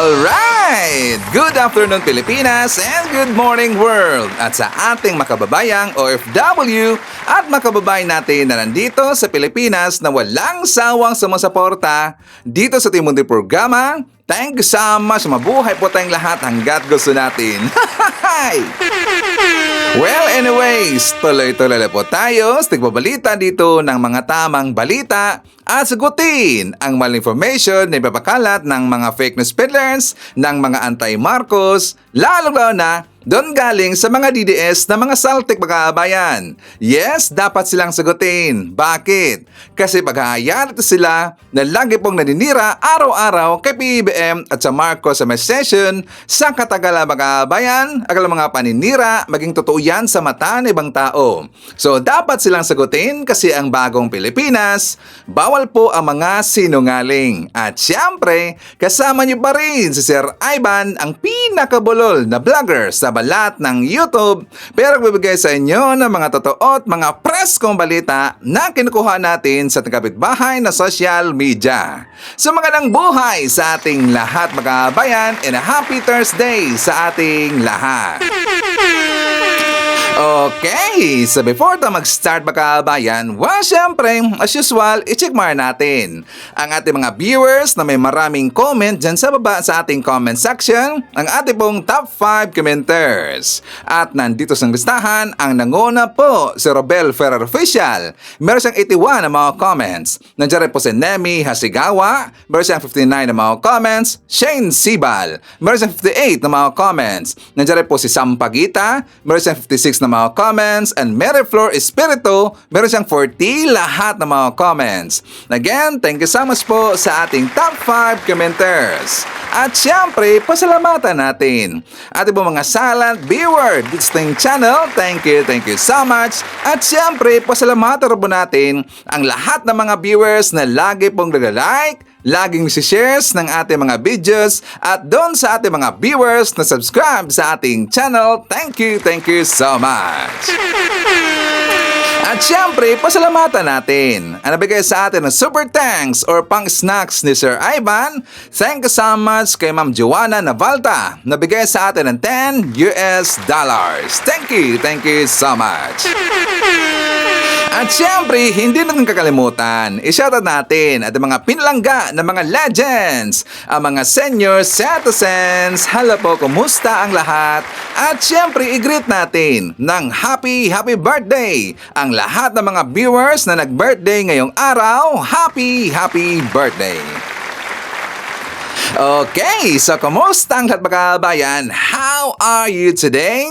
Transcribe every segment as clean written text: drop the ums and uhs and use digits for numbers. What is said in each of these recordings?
Alright! Good afternoon Pilipinas and good morning world! At sa ating makababayang OFW at makababayan natin na nandito sa Pilipinas na walang sawang sumusuporta dito sa Team Mundo Programa, thank you so much! Mabuhay po tayong lahat hanggat gusto natin! Well, anyways, tuloy-tuloy na po tayo sa tigbabalita dito ng mga tamang balita at sagutin ang maling information na ipapakalat ng mga fake news peddlers, ng mga anti-Marcos, lalo-lalo na doon galing sa mga DDS na mga saltik magkakabayan. Yes, dapat silang sagutin. Bakit? Kasi paghahayaan ito sila na lagi pong naninira araw-araw kay PBBM at sa Marcos sa may session sa katagalan magkakabayan, ang mga paninira, maging totoo yan sa mata ng ibang tao. So, dapat silang sagutin kasi ang bagong Pilipinas, bawal po ang mga sinungaling. At syempre, kasama niyo pa rin si Sir Ivan, ang pinakabulol na vlogger sa balat ng YouTube, pero bibigay sa inyo ng mga totoo at mga preskong balita na kinukuha natin sa kapitbahay na social media. So magandang buhay sa ating lahat mga kabayan and a happy Thursday sa ating lahat. Okay, so before tayo mag-start mga kabayan, well, syempre, as usual, i-check muna natin ang ating mga viewers na may maraming comment dyan sa baba sa ating comment section, ang ating pong top 5 commenters. At nandito sa listahan, ang nanguna po si Robel Ferrer Official. Meron siyang 81 na mga comments. Nandiyan rin po si Nemi Hasigawa. Meron siyang 59 na mga comments. Shane Sibal. Meron siyang 58 na mga comments. Nandiyan rin po si Sampagita. Meron siyang 56 na mga comments, and Mary Flor Espiritu, meron siyang 40 lahat ng mga comments. Again, thank you so much po sa ating top 5 commenters. At syempre, pasalamatan natin ating po mga silent viewer dito sa ating channel. Thank you so much. At syempre, pasalamatan rin po natin ang lahat ng mga viewers na lagi pong nag-like, laging shares ng ating mga videos at doon sa ating mga viewers na subscribe sa ating channel. Thank you so much. At syempre, pasalamatan natin ang nabigay sa atin ng super thanks or pang snacks ni Sir Ivan. Thank you so much kay Ma'am Joanna Navalta, nabigay sa atin ng $10. Thank you so much. At syempre, hindi natin kakalimutan, i-shoutout natin at mga pinalangga ng mga legends, ang mga senior citizens. Hello po, kumusta ang lahat? At syempre, i-greet natin ng happy birthday ang lahat ng mga viewers na nag-birthday ngayong araw. Happy birthday! Okay, so kumusta ang lahat mga kabayan? How are you today?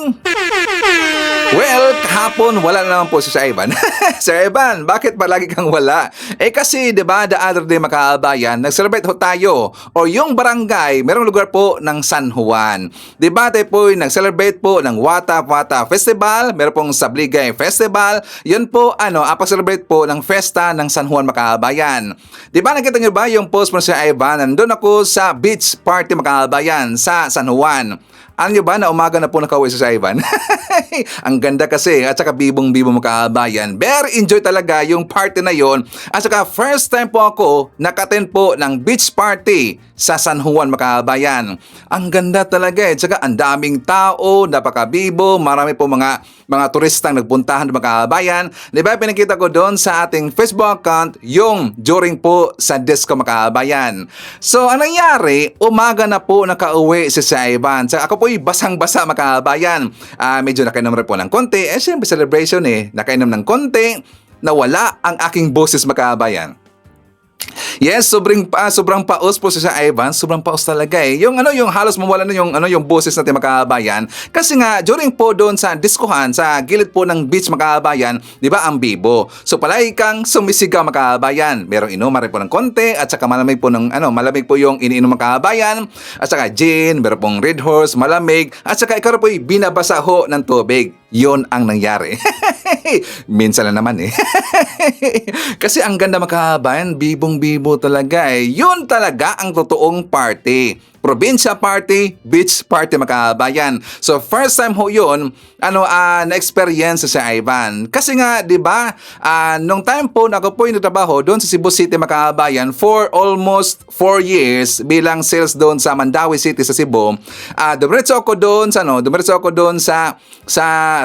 Well, kahapon wala na naman po si Sir Ivan. Sir Ivan, bakit palagi kang wala? Eh kasi, di ba, the other day mga kabayan, nag-celebrate ho tayo o yung barangay, merong lugar po ng San Juan. Di ba, tayo po nag-celebrate po ng Wata Festival, meron pong Sabligay Festival. Yun po, celebrate po ng Festa ng San Juan mga kabayan. Di ba, nakita niyo ba yung post mo si Ivan? Nandun ako sa beach party mga kabayan sa San Juan. Alam niyo ba na umaga na po nakauwi si Ivan? Ang ganda kasi at saka bibong-bibong mga kabayan. Very enjoy talaga yung party na yon. At saka first time po ako nakaten po ng beach party sa San Juan mga kabayan. Ang ganda talaga at saka ang daming tao, napakabibo, marami po mga turistang nagpuntahan mga kabayan. Di ba pinakita ko doon sa ating Facebook account yung during po sa disco mga kabayan. So anong nangyari, umaga na po nakauwi si Ivan. So, ako po basang-basa mga kabayan. Medyo nakainom rin po ng konti. Eh, siyempre celebration nakainom ng konti. Nawala ang aking boses mga kabayan. Yes, sobrang paos po si Ivan, sobrang paos talaga Yung halos mawala na yung boses natin mga kabayan. Kasi nga during po doon sa diskohan sa gilid po ng beach mga kabayan, 'di ba, ang bibo. So palagi kang sumisigaw mga kabayan. Merong inuman rin po ng konti at saka malamig po malamig po yung iniinom mga kabayan. At saka gin, meron pong Red Horse, malamig. At saka ikaw po binabasa ho ng tubig. Yon ang nangyari. Minsan lang naman Kasi ang ganda mga kabayan, bibong-bibo talaga Yun talaga ang totoong party. probinsya party, beach party mga kabayan. So first time ho yun, na-experience sa Ivan. Kasi nga, di ba, nung time po na ako po yung nagtrabaho doon sa Cebu City mga kabayan for almost 4 years bilang sales doon sa Mandawi City sa Cebu. Dumiretso ako doon sa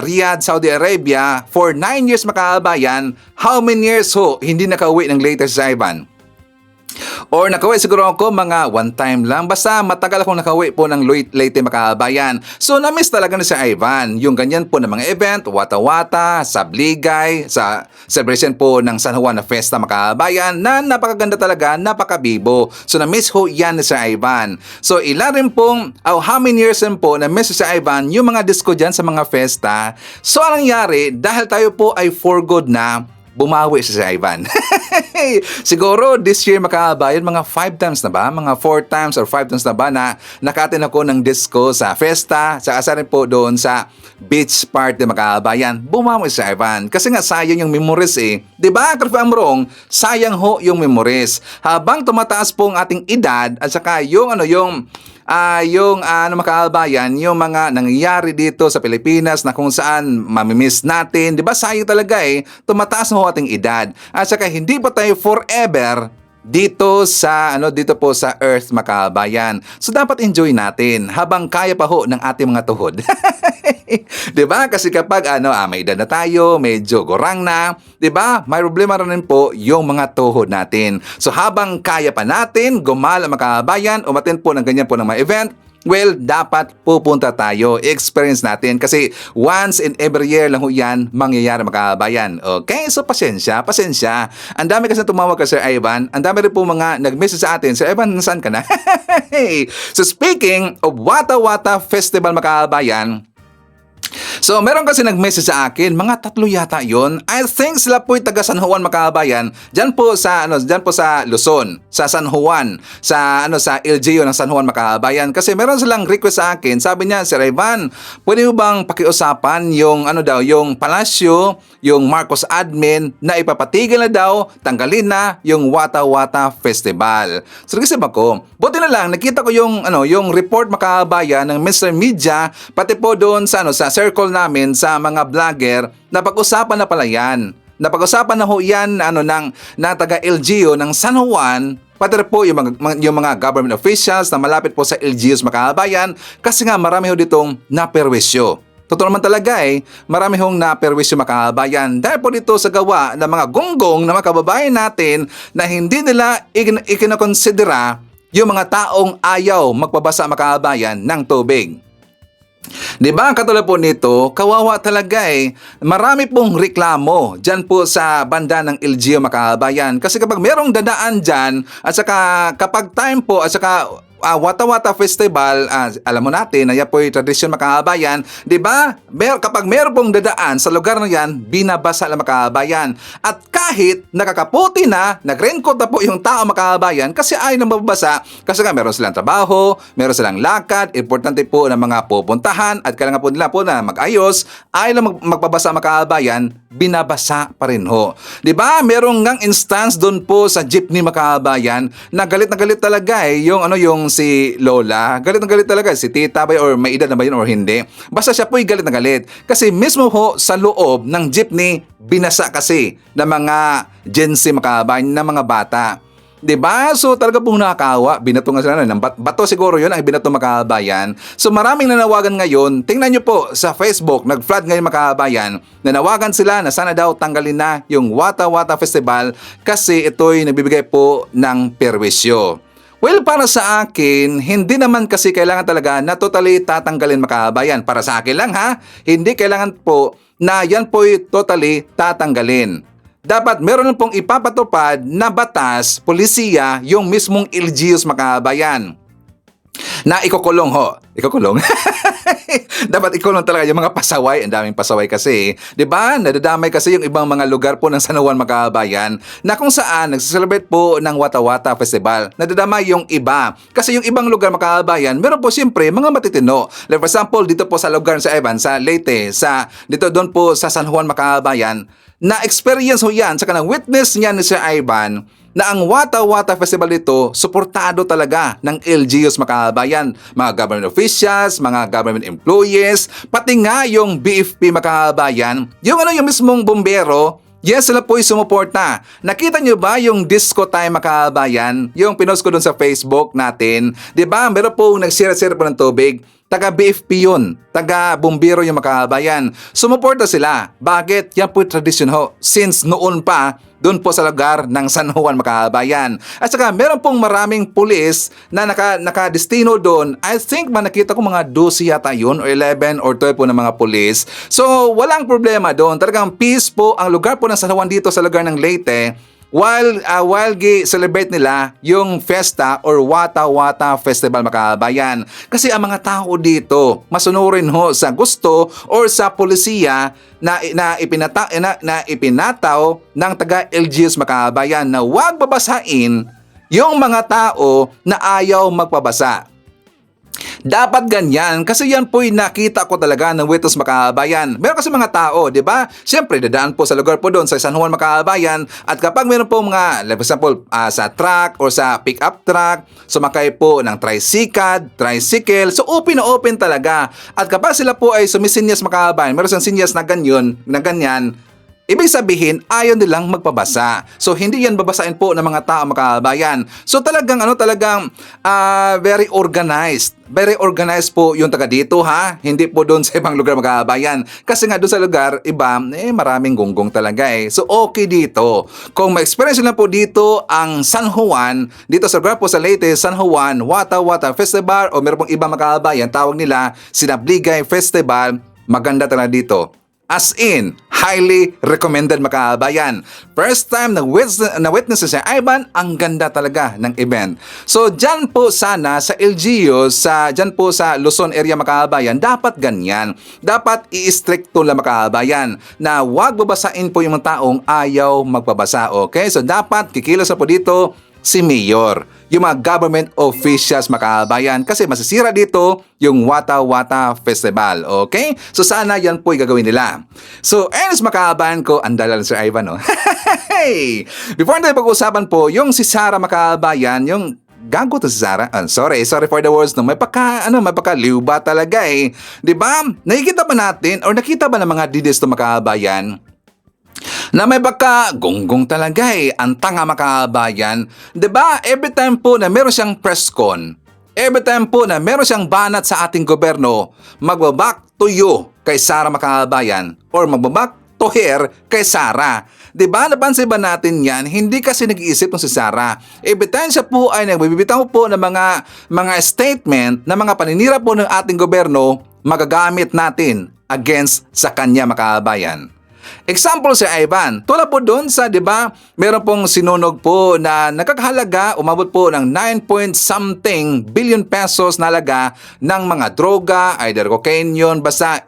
Riyadh, Saudi Arabia for 9 years mga kabayan. How many years ho hindi nakauwi ng latest sa Ivan? Or nakauwi siguro ako mga one time lang. Basta matagal akong nakauwi po ng Leyte mga kabayan. So na-miss talaga na si Ivan. Yung ganyan po ng mga event, Wata-Wata, Sabligay, sa celebration po ng San Juan na Festa mga kabayan na napakaganda talaga, napakabibo. So na-miss ho yan si Ivan. So ilan rin pong, how many years rin po na-miss si Ivan yung mga disco dyan sa mga festa. So anong nangyari, dahil tayo po ay for good na, bumawi si Ivan. Siguro this year makabayan mga 5 times na ba? Mga 4 times or 5 times na ba na nakatin ako ng disco sa festa, sa asa rin po doon sa beach party makabayan. Bumawi si Ivan. Kasi nga sayang yung memories eh. Diba? If I'm wrong, sayang ho yung memories. Habang tumataas po ang ating edad at saka yung mga kabayan, yung mga nangyayari dito sa Pilipinas na kung saan mamimiss natin, 'di ba? Sayang talaga eh, tumataas na ho ating edad. At saka hindi pa tayo forever dito po sa earth mga kabayan. So dapat enjoy natin habang kaya pa ho ng ating mga tuhod. 'Di ba? Kasi kapag may edad na tayo, medyo gorang na, 'di ba? May problema rin po yung mga tuhod natin. So habang kaya pa natin gumala mga kabayan, umattend po ng ganyan po ng mga event, well, dapat pupunta tayo, experience natin kasi once in every year lang ho yan mangyayari mga kabayan. Okay? So pasensya. Ang dami kasi tumawag ka Sir Ivan, ang dami rin po mga nag-message sa atin. Sir Ivan, nasaan ka na? So speaking of Wata-Wata Festival mga kabayan, so, meron kasi nag-message sa akin, mga 3 yata yon. I think sila po'y taga San Juan mga kabayan. Diyan po sa Luzon, sa San Juan, sa LGU ng San Juan mga kabayan. Kasi meron silang request sa akin. Sabi niya, Sir Ivan, pwede mo bang pakiusapan yung yung palasyo, yung Marcos admin na ipapatigil na daw, tanggalin na yung Wata-Wata Festival. So, kasi ko, buti na lang nakita ko yung report mga kabayan ng Mr. Media, pati po doon sa circle namin sa mga vlogger, napag-usapan na pala yan. Napag-usapan na ho yan ng taga LGU ng San Juan, pati po yung mga government officials na malapit po sa LGUs mga kabayan, kasi nga marami ho ditong naperwisyo. Totoo naman talaga marami hong naperwisyo mga kabayan dahil po dito sa gawa ng mga gonggong na mga kababayan natin na hindi nila ikinakonsidera yung mga taong ayaw magpabasa mga kabayan ng tubig. Diba? Katulad po nito, kawawa talaga Marami pong reklamo dyan po sa banda ng LGU mga kabayan. Kasi kapag merong dadaan dyan, at saka kapag time po, at saka Wata-Wata Festival, alam mo natin na yan po yung tradisyon mga kabayan, di ba? Kapag meron pong dadaan sa lugar na yan, binabasa lang mga kabayan. At kahit nakakaputi na, nag-raincoat na po yung tao mga kabayan kasi ayaw na mababasa, kasi nga meron silang trabaho, meron silang lakad, importante po na mga pupuntahan at kailangan po nila po na mag-ayos, ayaw na magbabasa mga kabayan, binabasa pa rin ho. Di ba? Merong ngang instance doon po sa jeepney mga kabayan na galit talaga yung si Lola, galit na galit talaga si tita ba or may edad na ba yun or hindi. Basta siya po'y galit na galit kasi mismo ho sa loob ng jeepney binasa kasi ng mga Gen Z mga kabayan, ng mga bata. Diba? So talaga pong nakakawa. Binato nga sila ng bato siguro yun ang binato mga kabayan. So maraming nanawagan ngayon. Tingnan nyo po sa Facebook, nag-flood ngayon mga kabayan. Nanawagan sila na sana daw tanggalin na yung Wata-Wata Festival kasi ito'y nagbibigay po ng perwisyo. Well, para sa akin, hindi naman kasi kailangan talaga na totally tatanggalin mga kabayan. Para sa akin lang ha, hindi kailangan po na yan po'y totally tatanggalin. Dapat meron pong ipapatupad na batas, polisiya, yung mismong LGUs mga kabayan. Na ikukulong ho. Ikukulong. Dapat ikulong talaga yung mga pasaway. Ang daming pasaway kasi. Diba? Nadadamay kasi yung ibang mga lugar po ng San Juan mga kabayan na kung saan nagsiselebrate po ng Wata-Wata Festival. Nadadamay yung iba. Kasi yung ibang lugar mga kabayan, meron po siyempre mga matitino. Like for example, dito po sa lugar sa Ivan, sa Leyte, dito doon po sa San Juan mga kabayan, na experience ho yan, saka na witness niya ni Sir Ivan, na ang Wata Wata Festival dito, suportado talaga ng LGUs mga kabayan, mga government officials, mga government employees, pati nga yung BFP mga kabayan, yung yung mismong bumbero. Yes, sila po'y sumuporta. Nakita nyo ba yung disco time mga kabayan? Yung pinost ko dun sa Facebook natin. 'Di ba? Meron pong nagsira-sira po ng tubig. Taga BFP yun. Taga bumbero yung mga kabayan. Sumuporta sila. Bakit? Yan po tradisyon ho. Since noon pa, doon po sa lugar ng San Juan mga kabayan. At saka meron pong maraming pulis na nakadestino doon. I think nakita ko mga 12 yata yun or 11 or 12 po ng mga pulis. So walang problema doon. Talagang peace po ang lugar po ng San Juan dito sa lugar ng Leyte. While celebrate nila yung festa or Wata Wata Festival mga kabayan. Kasi ang mga tao dito masunurin ho sa gusto or sa polisiya na ipinataw ng taga LGUs mga kabayan na huwag babasain yung mga tao na ayaw magpabasa. Dapat ganyan kasi yan po'y nakita ko talaga ng witness mga kabayan. Meron kasi mga tao, di ba? Siyempre, dadaan po sa lugar po doon sa San Juan mga kabayan at kapag meron po mga, like for example, sa truck or sa pick-up truck, sumakay po ng tricycle, so open na open talaga. At kapag sila po ay sumisinyas mga kabayan, meron siyang sinyas na ganyan, ibig sabihin, ayaw nilang magpabasa. So, hindi yan babasain po ng mga tao mga kabayan. So, talagang very organized. Very organized po yung taga dito ha. Hindi po doon sa ibang lugar mga kabayan. Kasi nga doon sa lugar, iba, maraming gonggong talaga eh. So, okay dito. Kung ma-experience na po dito ang San Juan, dito sa lugar po sa Leyte, San Juan, Wata Wata Festival, o meron pong ibang mga kabayan, tawag nila Sinabligay Festival, maganda talaga dito. As in, highly recommended mga kabayan. First time na witness si Ivan, ang ganda talaga ng event. So, dyan po sana sa LGU, dyan po sa Luzon area mga kabayan, dapat ganyan. Dapat i-stricto lang mga kabayan na huwag babasain po yung mga taong ayaw magpabasa. Okay? So, dapat kikilos na po dito si Mayor, yung mga government officials mga kabayan kasi masisira dito yung Wata Wata Festival. Okay? So sana yan po gagawin nila. So, anyways mga kabayan ko, andala lang si Ivan, no? Hey! Before natin pag-usapan po, yung si Sarah mga kabayan, yung gago to si Sarah. Sorry for the words, no. May pagka-liw ba talaga eh. 'Di ba? Nakikita ba natin or nakita ba ng mga didis to mga kabayan na may baka gonggong talaga eh, ang tanga mga kabayan. 'Di ba? Every time po na meron siyang press con, every time po na meron siyang banat sa ating gobyerno, magbabak to you kay Sarah mga kabayan or magbabak to her kay Sarah. 'Di ba? Napansin ba natin 'yan? Hindi kasi nag-iisip ng si Sarah. Every time siya po ay nagbibitaw po ng mga statement na mga paninira po ng ating gobyerno, magagamit natin against sa kanya mga kabayan. Example si Ivan, tulad po doon sa, 'di ba, meron pong sinunog po na nakakahalaga, umabot po ng 9 billion pesos na halaga ng mga droga, either cocaine yun, basta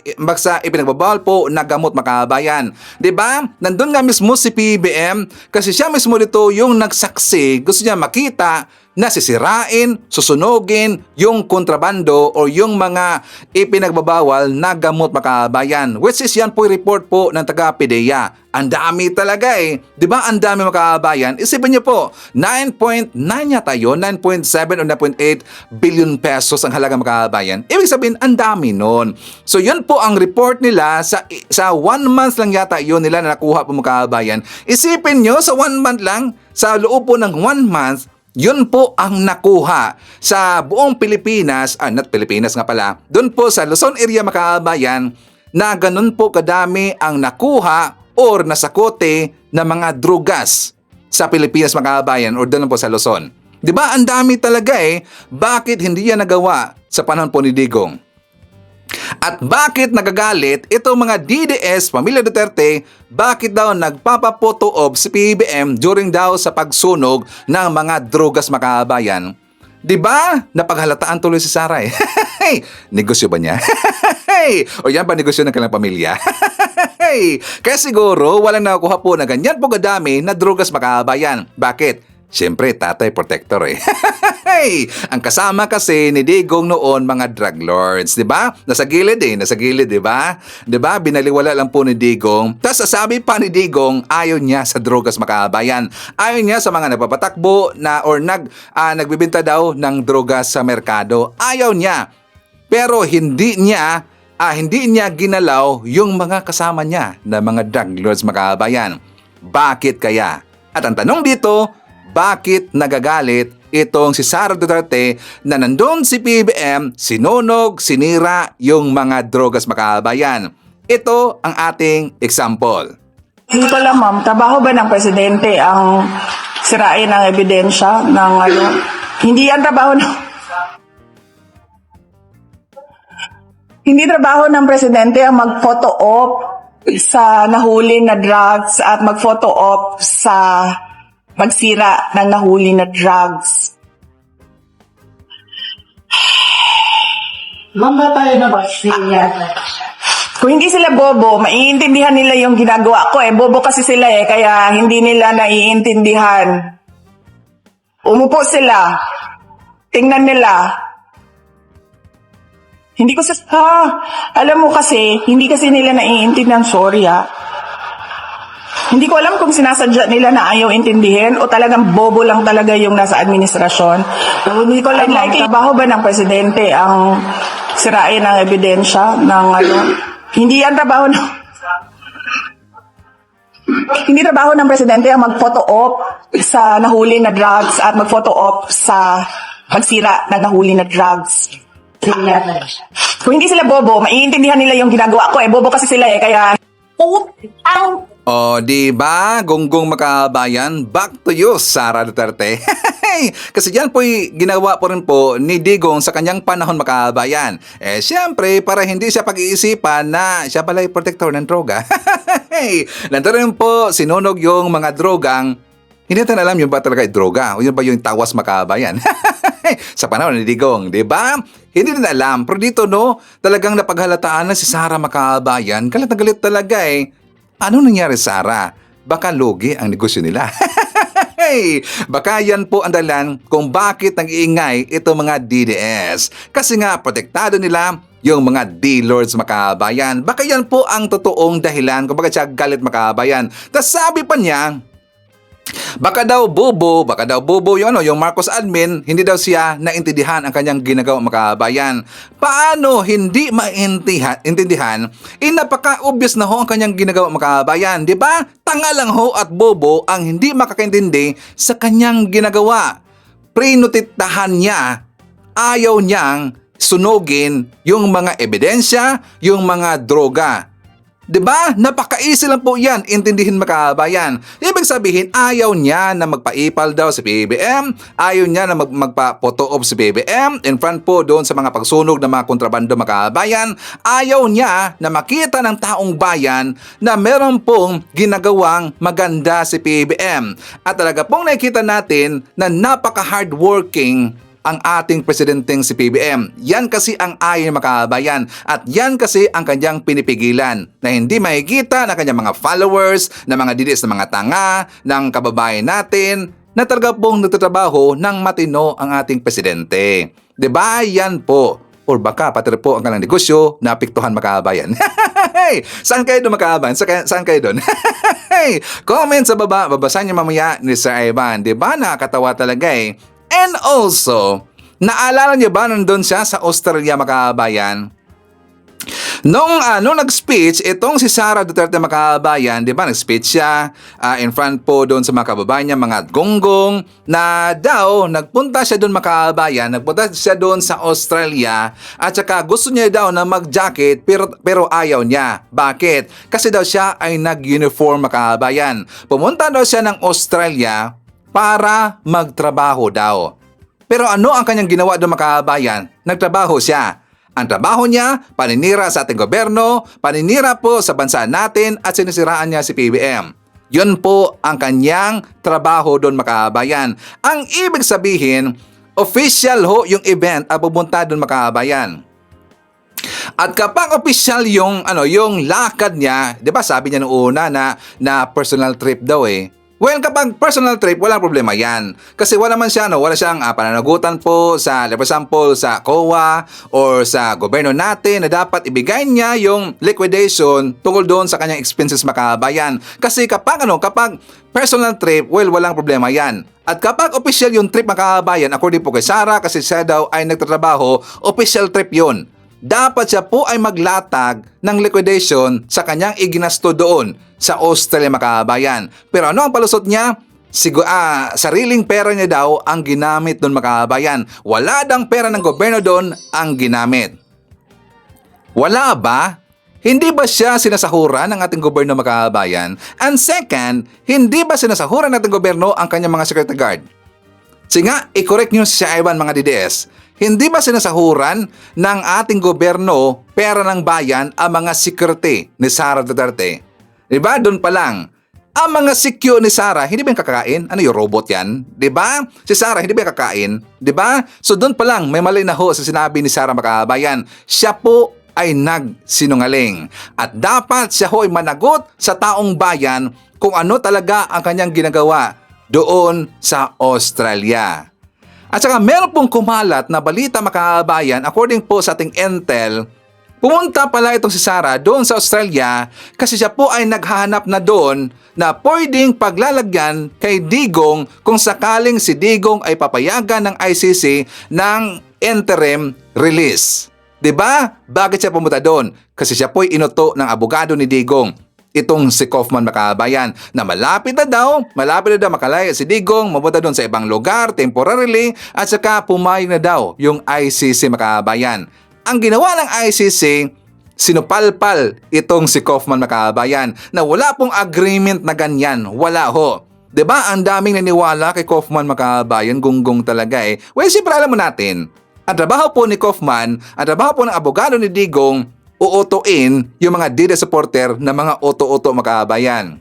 ipinagbabawal po na gamot mga kabayan. 'Di ba? Nandun nga mismo si PBBM kasi siya mismo dito yung nagsaksi, gusto niya makita na sisirain, susunugin yung kontrabando o yung mga ipinagbabawal na gamot mga kabayan. Which is yan po report po ng taga-PDEA. Ang dami talaga eh. Di ba ang dami mga kabayan? Isipin niyo po, 9.9 yata yun, 9.7 o 9.8 billion pesos ang halaga mga kabayan. Ibig sabihin, ang dami nun. So yun po ang report nila sa 1 month lang yata yun nila na nakuha po mga kabayan. Isipin nyo, sa 1 month lang, sa loob po ng 1 month, yun po ang nakuha sa buong Pilipinas, not Pilipinas nga pala, doon po sa Luzon area mga kabayan, na ganun po kadami ang nakuha or nasakote na mga drugas sa Pilipinas mga kabayan or doon po sa Luzon. 'Di ba? Ang dami talaga eh. Bakit hindi yan nagawa sa panahon po ni Digong? At bakit nagagalit itong mga DDS, Pamilya Duterte, bakit daw nagpapapoto of si PBBM during daw sa pagsunog ng mga drogas mga kabayan? Diba? Napaghalataan tuloy si Sarah eh. Negosyo ba niya? O yan ba negosyo ng kanilang pamilya? Kaya siguro walang nakuha po na ganyan po kadami na drogas mga kabayan. Bakit? Siyempre, tatay protector eh. Ang kasama kasi ni Digong noon mga drug lords, 'di ba? Nasa gilid, 'di ba? 'Di ba? Binaliwala lang po ni Digong. Tapos sabi pa ni Digong, ayaw niya sa drogas makabayan. Ayaw niya sa mga nagpapatakbo na or nagbebenta daw ng drogas sa merkado. Ayaw niya. Pero hindi niya ginalaw yung mga kasama niya na mga drug lords makabayan. Bakit kaya? At ang tanong dito, bakit nagagalit itong si Sara Duterte na nandun si PBM, sinunog, sinira yung mga drogas makabayan? Ito ang ating example. Hindi ko lang, ma'am, trabaho ba ng presidente ang sirain ang ebidensya ng ano? Hindi yan trabaho ng... Hindi trabaho ng presidente ang mag-photo op sa nahuli na drugs at mag-photo op sa pagsira ng nahuli na drugs. Ma'am, ba tayo na ba siya? Kung hindi sila bobo, maiintindihan nila yung ginagawa ko eh. Bobo kasi sila eh, kaya hindi nila naiintindihan. Umupo sila. Tingnan nila. Hindi ko alam mo kasi, hindi kasi nila naiintindihan, sorry ha. Hindi ko alam kung sinasadya nila na ayaw intindihin o talagang bobo lang talaga yung nasa administrasyon. Hindi ko alam, trabaho ba ng presidente ang sirain ang ebidensya ng ano? Hindi yan trabaho ng... Hindi trabaho ng presidente ang mag-photo op sa nahuli na drugs at mag-photo op sa pagsira ng nahuli na drugs. Kung hindi sila bobo, maiintindihan nila yung ginagawa ko eh. Bobo kasi sila eh, kaya... O, di ba, gonggong makabayan, back to you, Sara Duterte. Kasi yan po'y ginawa po rin po ni Digong sa kanyang panahon makabayan. Eh, siyempre, para hindi siya pag-iisipan na siya pala'y protector ng droga. Nandun rin po, sinunog yung mga drogang, hindi natin alam yung ba talaga droga o yun ba yung tawas makabayan. Sa panahon ni Digong, di ba? Hindi din alam, pero dito no, talagang napaghalataan na si Sara makabayan, galit na galit talaga eh. Ano nangyari, Sara? Baka lugi ang negosyo nila. Baka yan po ang dahilan kung bakit nag-iingay itong mga DDS. Kasi nga, protektado nila yung mga D-Lords makabayan. Baka yan po ang totoong dahilan kung bakit siya galit makabayan. Tas sabi pa niya, baka daw bobo yung Marcos admin, hindi daw siya naintindihan ang kanyang ginagawa makabayan. Paano hindi maintindihan? Napaka-obvious na ho ang kanyang ginagawa makabayan, di ba? Tanga lang ho at bobo ang hindi makakaintindi sa kanyang ginagawa. Prinutitahan niya, ayaw niyang sunugin yung mga ebidensya, yung mga droga. Diba? Napaka-easy lang po yan, intindihin makabayan. Ibig sabihin, ayaw niya na magpa-ipal daw sa PBM, ayaw niya na magpa-photo op sa PBM, in front po doon sa mga pagsunog ng mga kontrabando makabayan, ayaw niya na makita ng taong bayan na meron pong ginagawang maganda si PBM. At talaga pong nakikita natin na napaka-hardworking ang ating presidenteng si PBM. Yan kasi ang ayaw makabayan at yan kasi ang kanyang pinipigilan na hindi makikita na kanyang mga followers, na mga didis na mga tanga, ng kababayan natin na talaga pong nagtatrabaho ng matino ang ating presidente. Diba? Yan po. Or baka pati po ang kanilang negosyo na apektuhan makabayan. Saan kayo doon makabayan? Saan kayo doon? Comment sa baba. Babasahin niyo mamaya ni Sir Ivan. Diba? Nakakatawa talaga eh. And also, naalala niyo ba nandun siya sa Australia makabayan? Nung nag-speech, itong si Sara Duterte makabayan, di ba, nag-speech siya in front po doon sa mga kababayan niya, mga gonggong, na daw, nagpunta siya doon makabayan, nagpunta siya doon sa Australia, at saka gusto niya daw na mag-jacket, pero ayaw niya. Bakit? Kasi daw siya ay nag-uniform makabayan. Pumunta daw siya ng Australia para magtrabaho daw. Pero ano ang kanyang ginawa doon makabayan? Nagtrabaho siya. Ang trabaho niya, paninira sa ating gobyerno, paninira po sa bansa natin at sinisiraan niya si PBM. Yun po ang kanyang trabaho doon makabayan. Ang ibig sabihin, official ho yung event at pupunta doon makabayan. At kapag official yung lakad niya, 'di ba sabi niya noong una na personal trip daw eh. Well, kapag personal trip, walang problema yan. Kasi wala man siya, wala siyang pananagutan po sa, for example, sa COA or sa gobyerno natin na dapat ibigay niya yung liquidation tungkol doon sa kanyang expenses mga kabayan. Kasi kapag personal trip, well, walang problema yan. At kapag official yung trip mga kabayan, according po kay Sarah, kasi siya daw ay nagtatrabaho, official trip yun. Dapat siya po ay maglatag ng liquidation sa kanyang iginasto doon sa Australia mga kabayan. Pero ano ang palusot niya? Sariling pera niya daw ang ginamit doon mga kabayan. Wala dang pera ng gobyerno doon ang ginamit. Wala ba? Hindi ba siya sinasahuran ng ating gobyerno mga kabayan? And second, hindi ba sinasahuran ng ating gobyerno ang kanyang mga security guard? Sige nga, i-correct nyo si Ivan mga DDS. Hindi ba sinasahuran ng ating gobyerno pera ng bayan ang mga security ni Sara Duterte? Diba? Doon pa lang. Ang mga secure ni Sara, hindi ba yung kakain? Ano yung robot yan? Diba? Si Sara, hindi ba yung kakain? Diba? So doon pa lang, may mali na ho sa sinabi ni Sara makabayan. Siya po ay nagsinungaling. At dapat siya ho ay managot sa taong bayan kung ano talaga ang kanyang ginagawa doon sa Australia. At saka meron pong kumalat na balita makabayan, according po sa ating intel, pumunta pala itong si Sarah doon sa Australia kasi siya po ay naghahanap na doon na pwedeng paglalagyan kay Digong kung sakaling si Digong ay papayagan ng ICC ng interim release. 'Di ba? Bakit siya pumunta doon? Kasi siya po ay inuto ng abogado ni Digong. Itong si Kaufman makabayan na malapit na daw makalaya si Digong, mapunta doon sa ibang lugar temporarily at saka pumayag na daw yung ICC makabayan. Ang ginawa ng ICC, sinupalpal itong si Kaufman makabayan na wala pong agreement na ganyan, wala ho. 'Di ba? Ang daming naniwala kay Kaufman makabayan, gunggong talaga eh. Well, siyempre alam mo natin, ang trabaho po ni Kaufman, ang trabaho po ng abogado ni Digong, uutuin yung mga DD supporter na mga oto-oto makabayan.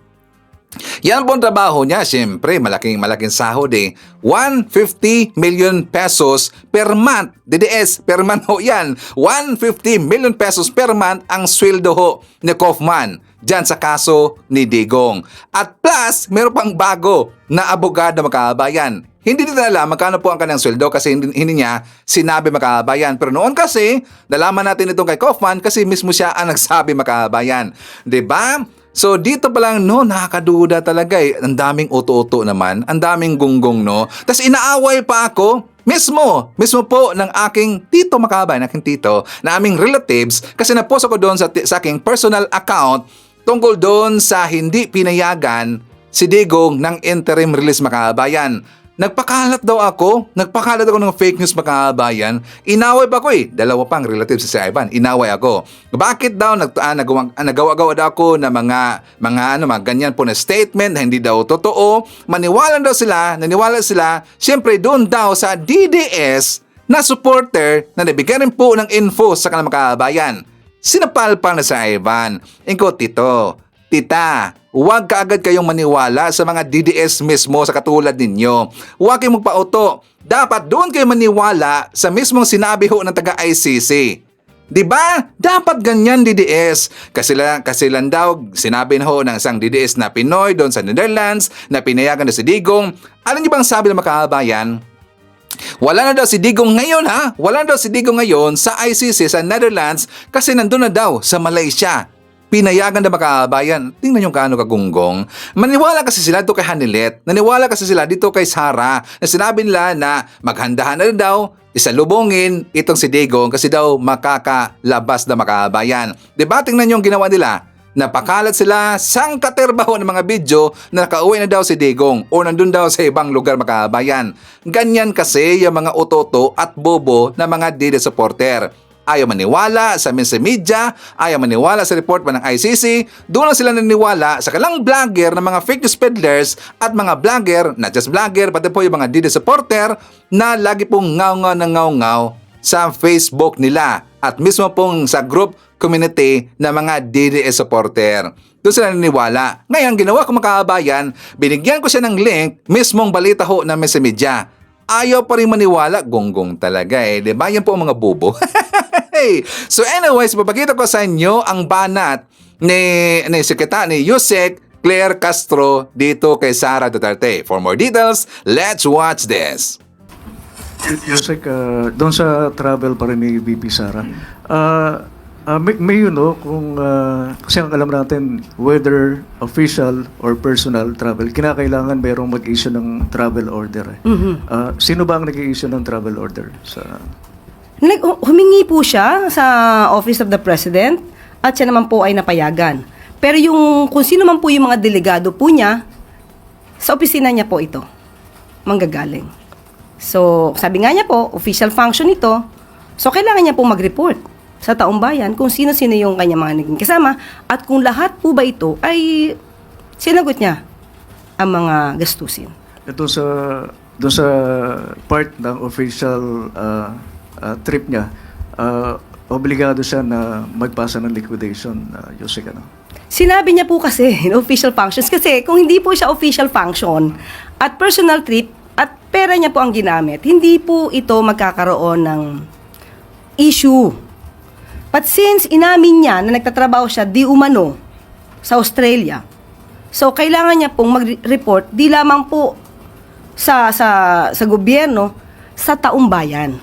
Yan po ang trabaho niya. Siyempre, malaking sahod eh. 150 million pesos per month. DDS, per month ho yan. 150 million pesos per month ang sweldo ho ni Kaufman dyan sa kaso ni Digong. At plus, meron pang bago na abogado makabayan. Hindi nila alam magkano po ang kanyang sweldo kasi hindi niya sinabi makabayan. Pero noon kasi, nalaman natin itong kay Kaufman kasi mismo siya ang nagsabi makabayan. 'Di ba? So dito pa lang nakakaduda talaga eh. Ang daming uto-uto naman, ang daming gunggong Tapos inaaway pa ako mismo po ng aking tito makabayan, aking tito, na aming relatives kasi napost ako doon sa aking personal account tungkol doon sa hindi pinayagan si Digong ng interim release makabayan. Nagpakalat ako ng fake news makabayan. Inaway pa ako eh. Dalawa pang relatives sa Ivan. Inaway ako. Bakit daw nagawa-gawa daw ako na mga ganyan po na statement na hindi daw totoo. Naniwala sila. Siyempre doon daw sa DDS na supporter na nabigyan rin po ng info sa kanilang makabayan. Sinapalpal na sa Ivan. Inko, tita, huwag kaagad kayong maniwala sa mga DDS mismo sa katulad ninyo. Huwag kayong magpauto. Dapat doon kayo maniwala sa mismong sinabi ho ng taga-ICC. Diba? Dapat ganyan DDS. Kasi lang daw, sinabi na ho ng isang DDS na Pinoy doon sa Netherlands na pinayagan na si Digong. Alam niyo bang sabi ng makabayan? Wala na daw si Digong ngayon Wala na daw si Digong ngayon sa ICC sa Netherlands kasi nandun na daw sa Malaysia. Pinayagan na makabayan. Tingnan yung kaano kagunggong. Maniwala kasi sila dito kay Hanilet. Naniwala kasi sila dito kay Sarah na sinabi nila na maghandahan na daw isalubungin itong si Digong kasi daw makakalabas na makabayan. Diba? Tingnan yung ginawa nila. Napakalat sila sang katerbaho ng mga video na nakauwi na daw si Digong o nandun daw sa ibang lugar makabayan. Ganyan kasi yung mga utoto at bobo na mga DD supporter. Ayaw maniwala sa media, ayaw maniwala sa report pa ng ICC, doon lang sila naniwala sa kalang vlogger na mga fake news peddlers at mga vlogger, not just vlogger, pati po yung mga DD supporter na lagi pong ngaw-ngaw sa Facebook nila at mismo pong sa group community na mga DDS supporter. Doon sila naniwala. Ngayon, ginawa ko makabayan, binigyan ko siya ng link, mismong balita ho ng media. Ayaw pa rin maniwala, gonggong talaga eh. Diba? Yan po ang mga bobo. So anyways, papakita ko sa inyo ang banat ni Yusek Claire Castro dito kay Sara Duterte. For more details, let's watch this. Yusek, doon sa travel pa rin ni VP Sara, may you know kung kasi ang alam natin whether official or personal travel, kinakailangan mayroong mag-issue ng travel order. Sino ba ang nag-issue ng travel order? Humingi po siya sa Office of the President at siya naman po ay napayagan. Pero kung sino man po yung mga delegado po niya, sa opisina niya po ito manggagaling. So, sabi nga niya po, official function ito. So, kailangan niya po mag-report sa taong bayan kung sino-sino yung kanya mga naging kasama at kung lahat po ba ito ay sinagot niya ang mga gastusin. Doon sa part ng official trip niya, obligado siya na magpasa ng liquidation, Yusek, ano? Sinabi niya po kasi in official functions kasi kung hindi po siya official function at personal trip at pera niya po ang ginamit, hindi po ito magkakaroon ng issue. But since inamin niya na nagtatrabaho siya di umano sa Australia, so kailangan niya pong mag-report di lamang po sa gobyerno, sa taong bayan.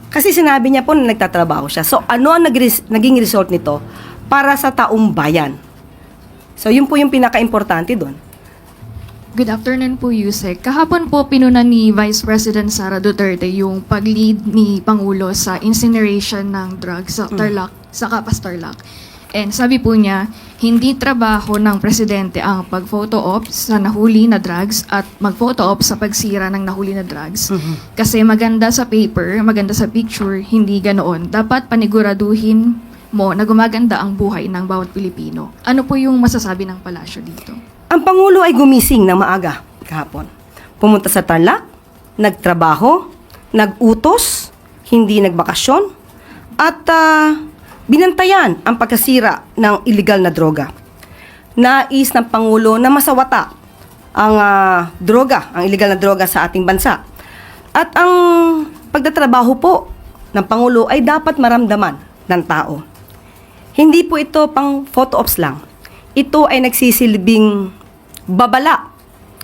Kasi sinabi niya po na nagtatrabaho siya. So ano ang naging result nito para sa taong bayan? So yun po yung pinaka-importante doon. Good afternoon po, Yusek. Kahapon po pinunan ni Vice President Sara Duterte yung pag-lead ni Pangulo sa incineration ng drugs sa Tarlac, sa Kapas Tarlac. And sabi po niya, hindi trabaho ng presidente ang pag-photo op sa nahuli na drugs at mag-photo op sa pagsira ng nahuli na drugs. Kasi maganda sa paper, maganda sa picture, hindi ganoon. Dapat paniguraduhin mo na gumaganda ang buhay ng bawat Pilipino. Ano po yung masasabi ng palasyo dito? Ang Pangulo ay gumising ng maaga kahapon. Pumunta sa Tarlac, nagtrabaho, nagutos, hindi nagbakasyon, at binantayan ang pagkasira ng illegal na droga. Nais ng Pangulo na masawata ang droga, ang illegal na droga sa ating bansa. At ang pagtatrabaho po ng Pangulo ay dapat maramdaman ng tao. Hindi po ito pang photo ops lang. Ito ay nagsisilbing babala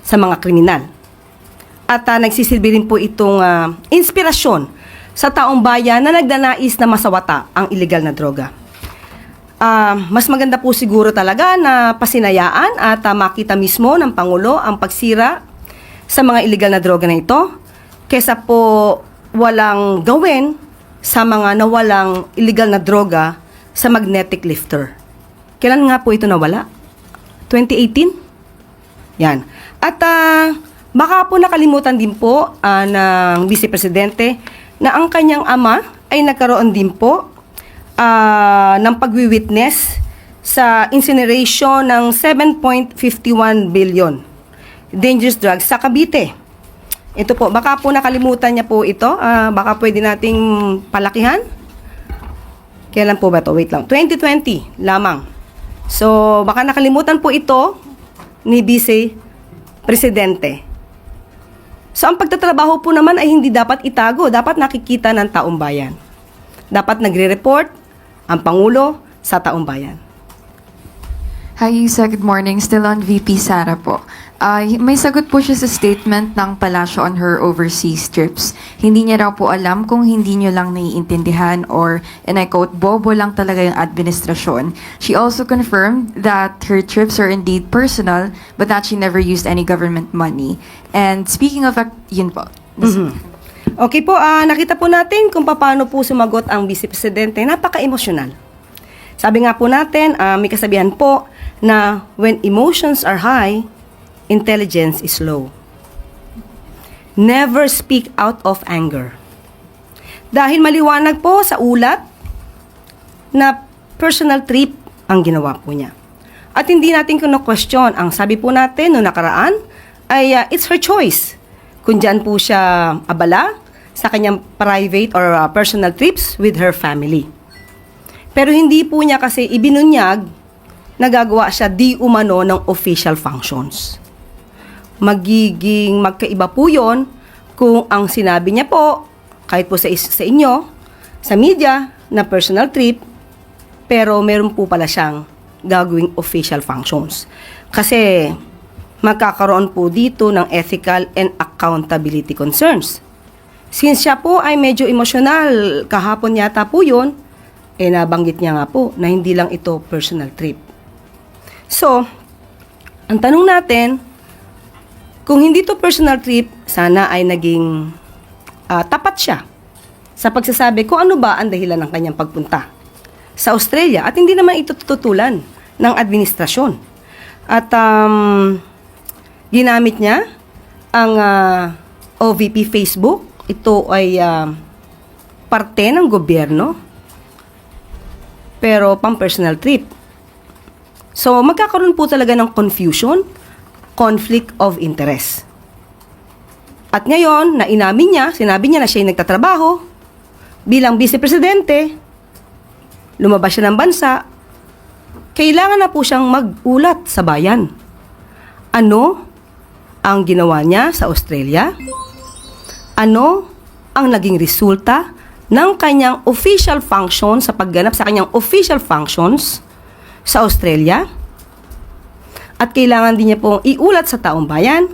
sa mga kriminal. At nagsisilbi rin po itong inspirasyon sa taong bayan na nagnanais na masawata ang illegal na droga. Mas maganda po siguro talaga na pasinayaan at makita mismo ng Pangulo ang pagsira sa mga illegal na droga na ito kesa po walang gawin sa mga nawalang illegal na droga sa magnetic lifter. Kailan nga po ito nawala? 2018? Yan. At baka po nakalimutan din po ng Vice Presidente na ang kanyang ama ay nagkaroon din po ng pagwi-witness sa incineration ng 7.51 billion dangerous drugs sa Cavite. Ito po, baka po nakalimutan niya po ito. Baka pwede nating palakihan. Kailan po ba ito? Wait lang. 2020 lamang. So, baka nakalimutan po ito ni Vice Presidente. So, ang pagtatrabaho po naman ay hindi dapat itago. Dapat nakikita ng taong bayan. Dapat nagre-report ang Pangulo sa taong bayan. Hi, Isa. Good morning. Still on VP Sara po. May sagot po siya sa statement ng Palasyo on her overseas trips. Hindi niya raw po alam kung hindi niyo lang naiintindihan or, and I quote, bobo lang talaga yung administrasyon. She also confirmed that her trips are indeed personal but that she never used any government money. And speaking of, yun po. Okay po, nakita po natin kung paano po sumagot ang Vice Presidente. Napaka-emosyonal. Sabi nga po natin, may kasabihan po na when emotions are high, intelligence is low. Never speak out of anger. Dahil maliwanag po sa ulat na personal trip ang ginawa po niya. At hindi natin question. Ang sabi po natin noong nakaraan ay it's her choice. Kung dyan po siya abala sa kanyang private or personal trips with her family. Pero hindi po niya kasi ibinunyag na gagawa siya di umano ng official functions. Magiging magkaiba po yun kung ang sinabi niya po, kahit po sa inyo, sa media, na personal trip, pero meron po pala siyang gagawing official functions. Kasi magkakaroon po dito ng ethical and accountability concerns. Since siya po ay medyo emosyonal, kahapon yata po yun, nabanggit niya nga po na hindi lang ito personal trip. So, ang tanong natin, kung hindi to personal trip, sana ay naging tapat siya sa pagsasabi kung ano ba ang dahilan ng kanyang pagpunta sa Australia at hindi naman ito tututulan ng administrasyon. At ginamit niya ang OVP Facebook. Ito ay parte ng gobyerno pero pang personal trip. So magkakaroon po talaga ng confusion, conflict of interest. At ngayon, na inamin niya, sinabi niya na siya ay nagtatrabaho bilang vice-presidente, lumabas siya ng bansa, kailangan na po siyang mag-ulat sa bayan. Ano ang ginawa niya sa Australia? Ano ang naging resulta ng kanyang official function sa pagganap sa kanyang official functions sa Australia? At kailangan din niya pong iulat sa taong bayan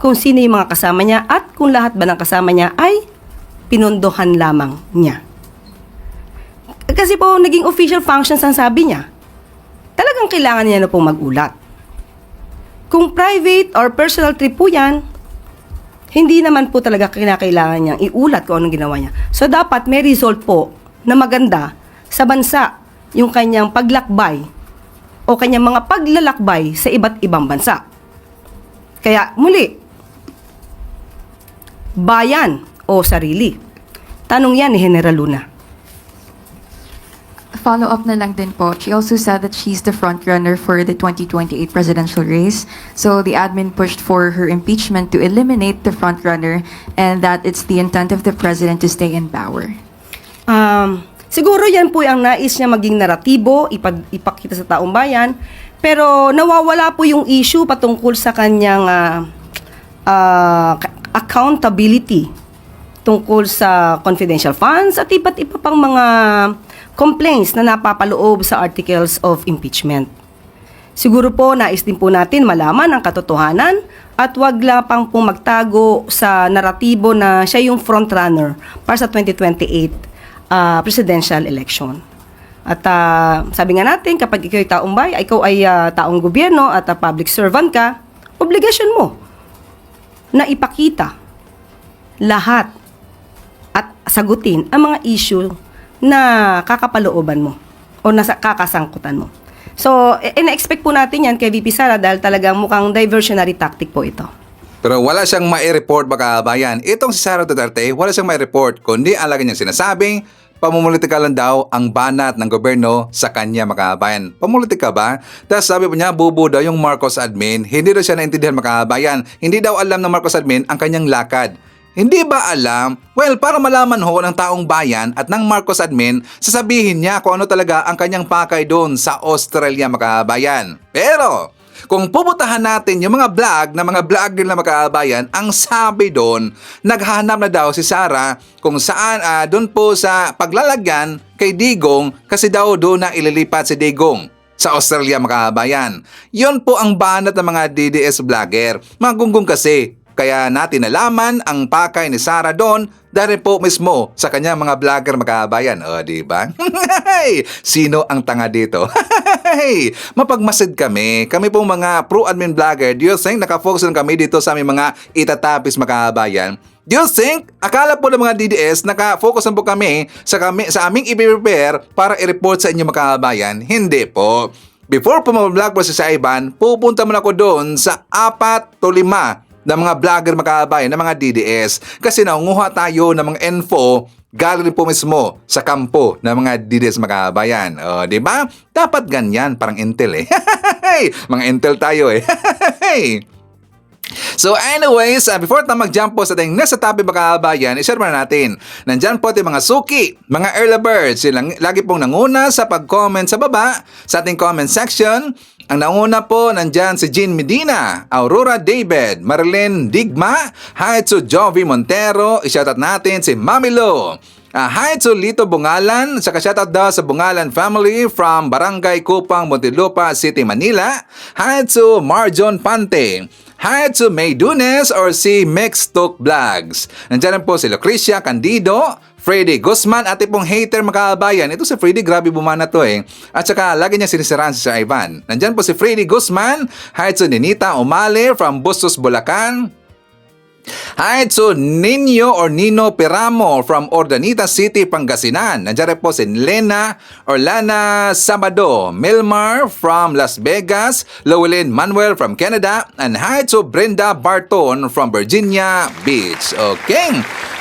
kung sino yung mga kasama niya at kung lahat ba ng kasama niya ay pinondohan lamang niya. Kasi po, naging official functions ang sabi niya. Talagang kailangan niya na pong mag-ulat. Kung private or personal trip po yan, hindi naman po talaga kinakailangan niyang iulat kung anong ginawa niya. So, dapat may result po na maganda sa bansa yung kanyang paglakbay o kanyang mga paglalakbay sa iba't ibang bansa. Kaya, muli, bayan o sarili? Tanong yan ni General Luna. Follow-up na lang din po. She also said that she's the front-runner for the 2028 presidential race. So the admin pushed for her impeachment to eliminate the front-runner and that it's the intent of the president to stay in power. Siguro yan po ang nais niya maging naratibo, ipakita sa taong bayan. Pero nawawala po yung issue patungkol sa kanyang accountability tungkol sa confidential funds at iba't iba pang mga complaints na napapaloob sa articles of impeachment. Siguro po nais din po natin malaman ang katotohanan at wag lapang pong magtago sa naratibo na siya yung frontrunner para sa 2028 presidential election. At sabi nga natin, kapag ikaw ay taong bayan, ikaw ay taong gobyerno at public servant ka, obligasyon mo na ipakita lahat at sagutin ang mga issue na kakapalooban mo o nasa kakasangkutan mo. So, ina-expect po natin yan kay VP Sara dahil talagang mukhang diversionary tactic po ito. Pero wala siyang mai-report baka bayan. Itong si Sara Duterte, wala siyang mai-report kundi ang lagi niyang sinasabing pamumulitika lang daw ang banat ng gobyerno sa kanya makabayan. Pamumulitika ba? Tapos sabi po niya, bubo daw yung Marcos admin. Hindi daw siya naintindihan makabayan. Hindi daw alam ng Marcos admin ang kanyang lakad. Hindi ba alam? Well, para malaman ho ng taong bayan at ng Marcos admin, sasabihin niya kung ano talaga ang kanyang pakay doon sa Australia makabayan. Pero, kung pupuntahan natin yung mga vlog na mga vlogger na makabayan, ang sabi doon, naghahanap na daw si Sara kung saan doon po sa paglalagyan kay Digong kasi daw doon na ililipat si Digong sa Australia makabayan. Yon po ang banat ng mga DDS vlogger. Mga gunggong kasi. Kaya natin nalaman ang pakay ni Sara doon dahil po mismo sa kanyang mga vlogger makabayan. O, diba? Sino ang tanga dito? Mapagmasid kami. Kami pong mga pro-admin vlogger. Do you think nakafocus lang kami dito sa aming mga itatapis makabayan? Do you think akala po ng mga DDS nakafocus lang po kami sa aming i-prepare para i-report sa inyo makabayan? Hindi po. Before po mag-vlog po sa Ivan, pupunta muna ako doon sa 4 to 5 ng mga vlogger makabayan, ng mga DDS. Kasi naunguha tayo ng mga info galing rin po mismo sa kampo ng mga DDS makabayan. O, diba? Dapat ganyan, parang intel eh. Mga intel tayo eh. So anyways, before tayo mag-jump po sa ating nasa topic makabayan, i-share muna natin. Nandyan po ating mga suki, mga early birds. Silang lagi pong nanguna sa pag-comment sa baba sa ating comment section. Ang nauna po, nandyan si Jean Medina, Aurora David, Marilyn Digma, Haitsu Jovi Montero, i-shoutout natin si Mami Lo, Hi to Lito Bungalan, saka shoutout daw sa Bungalan family from Barangay Kupang, Muntinlupa City, Manila. Hi to Marjon Pante. Hi to May Dunes or si Mixtalk Vlogs. Nandiyan po si Lucrecia Candido, Freddy Guzman, ate pong hater makabayan. Ito si Freddy, grabe bumana to eh. At saka lagi niya sinisiraan si Sir Ivan. Nandiyan po si Freddy Guzman. Hi to Ninita Umale from Bustos, Bulacan. Hi to Nino or Nino Peramo from Ordanita City, Pangasinan. Nandiyan rin po si Lena or Lana Sabado, Milmar from Las Vegas, Llewellyn Manuel from Canada, and hi to Brenda Barton from Virginia Beach. Okay.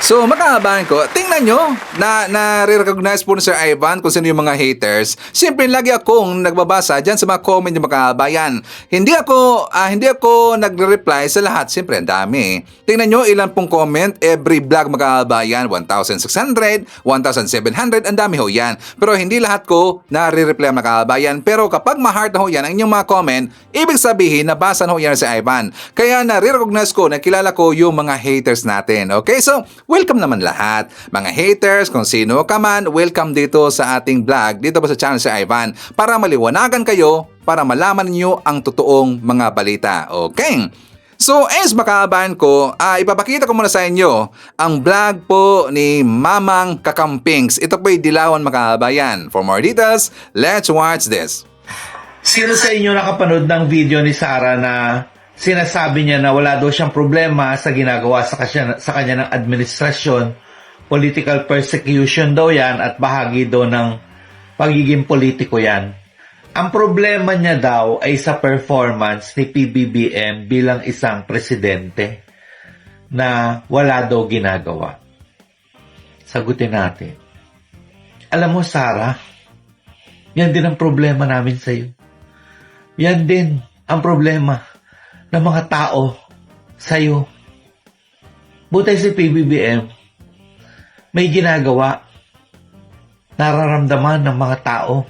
So, makahabahan ko, tingnan nyo, na-recognize po ni Sir Ivan kung sino yung mga haters. Siyempre, lagi akong nagbabasa dyan sa mga comment yung makahabayan. Hindi ako nagre-reply sa lahat. Siyempre, ang dami. Tingnan nyo ilan pong comment every vlog makahabayan. 1,600, 1,700, ang dami ho yan. Pero hindi lahat ko nare-reply makahabayan. Pero kapag ma-heart na ho yan ang inyong mga comment, ibig sabihin, nabasa na ho yan si Ivan. Kaya nare-recognize ko, nakilala ko yung mga haters natin. Okay, so, welcome naman lahat. Mga haters, kung sino ka man, welcome dito sa ating vlog, dito po sa channel si Ivan, para maliwanagan kayo, para malaman niyo ang totoong mga balita. Okay? So, as makabahan ko, ipapakita ko muna sa inyo ang vlog po ni Mamang Kakampings. Ito po'y Dilawan Makabayan. For more details, let's watch this. Sino sa inyo nakapanood ng video ni Sarah na sinasabi niya na wala daw siyang problema sa ginagawa sa kanya ng administrasyon, political persecution daw yan at bahagi daw ng pagiging politiko yan. Ang problema niya daw ay sa performance ni PBBM bilang isang presidente na wala daw ginagawa. Sagutin natin. Alam mo, Sarah, yan din ang problema namin sa iyo. Yan din ang problema ng mga tao sa iyo. Buti si PBBM may ginagawa, nararamdaman ng mga tao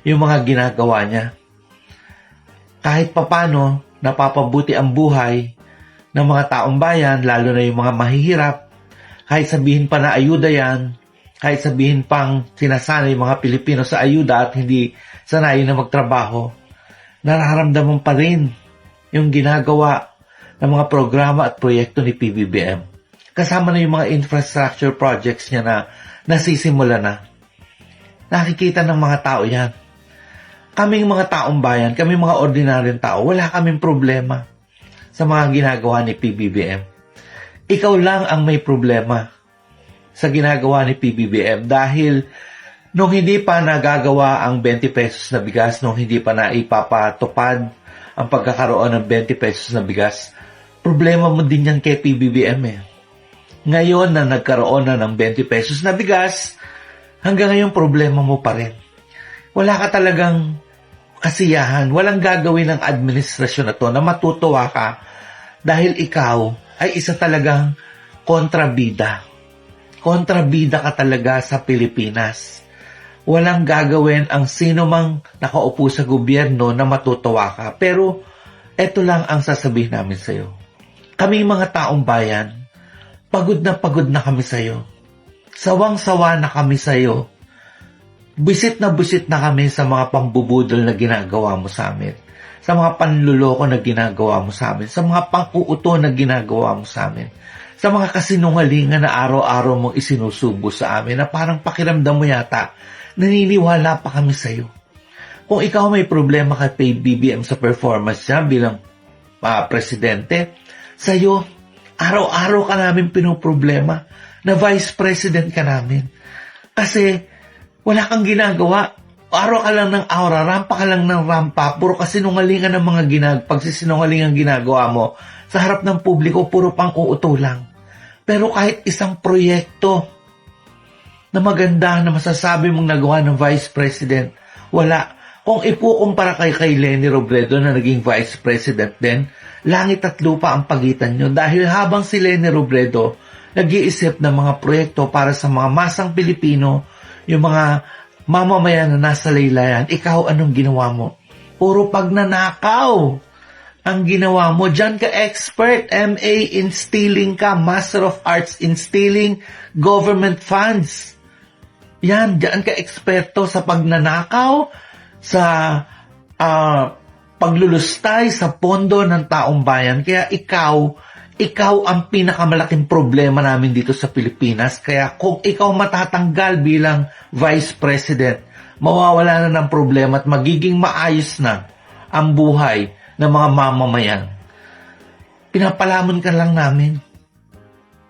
yung mga ginagawa niya. Kahit papano, napapabuti ang buhay ng mga taong bayan, lalo na yung mga mahihirap. Kahit sabihin pa na ayuda yan, kahit sabihin pang sinasanay yung mga Pilipino sa ayuda at hindi sanay na magtrabaho, nararamdaman pa rin yung ginagawa ng mga programa at proyekto ni PBBM. Kasama na yung mga infrastructure projects niya na nasisimula na. Nakikita ng mga tao yan. Kaming mga taong bayan, kaming mga ordinaryong tao, wala kaming problema sa mga ginagawa ni PBBM. Ikaw lang ang may problema sa ginagawa ni PBBM dahil nung hindi pa nagagawa ang 20 pesos na bigas, nung hindi pa naipapatupad ang pagkakaroon ng 20 pesos na bigas, problema mo din yan kay PBBM eh. Ngayon na nagkaroon na ng 20 pesos na bigas, hanggang ngayon problema mo pa rin. Wala ka talagang kasiyahan, walang gagawin ng administrasyon na to na matutuwa ka dahil ikaw ay isa talagang kontrabida. Kontrabida ka talaga sa Pilipinas. Walang gagawin ang sino mang nakaupo sa gobyerno na matutuwa ka. Pero eto lang ang sasabihin namin sa iyo. Kaming mga taong bayan, pagod na kami sa iyo. Sawang-sawa na kami sa iyo. Bisit na kami sa mga pambubudol na ginagawa mo sa amin. Sa mga panluloko na ginagawa mo sa amin. Sa mga pang-uuto na ginagawa mo sa amin. Sa mga kasinungalingan na araw-araw mong isinusubo sa amin na parang pakiramdam mo yata, naniniwala pa kami sa iyo. Kung ikaw may problema kay PBBM sa performance niya bilang presidente, sa iyo, araw-araw ka namin pinoproblema na vice president ka namin. Kasi wala kang ginagawa. Araw ka lang ng aura, rampa ka lang ng rampa, puro kasinungalingan ng mga pagsisinungalingan ginagawa mo sa harap ng publiko, puro pang uuto lang. Pero kahit isang proyekto na maganda na masasabi mong nagawa ng vice president, wala. Kung ipukumpara kay Leni Robredo na naging vice president din, langit at lupa ang pagitan nyo. Dahil habang si Leni Robredo nag-iisip ng mga proyekto para sa mga masang Pilipino, yung mga mamamayan na nasa laylayan, ikaw anong ginawa mo? Puro pagnanakaw ang ginawa mo. Diyan ka expert, MA in stealing ka, Master of Arts in stealing government funds. Yan, diyan ka eksperto sa pagnanakaw, sa paglulustay sa pondo ng taong bayan. Kaya ikaw ang pinakamalaking problema namin dito sa Pilipinas. Kaya kung ikaw matatanggal bilang Vice President, mawawala na ng problema at magiging maayos na ang buhay ng mga mamamayan. Pinapalamon ka lang namin.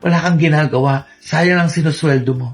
Wala kang ginagawa. Sayang ang sinusweldo mo.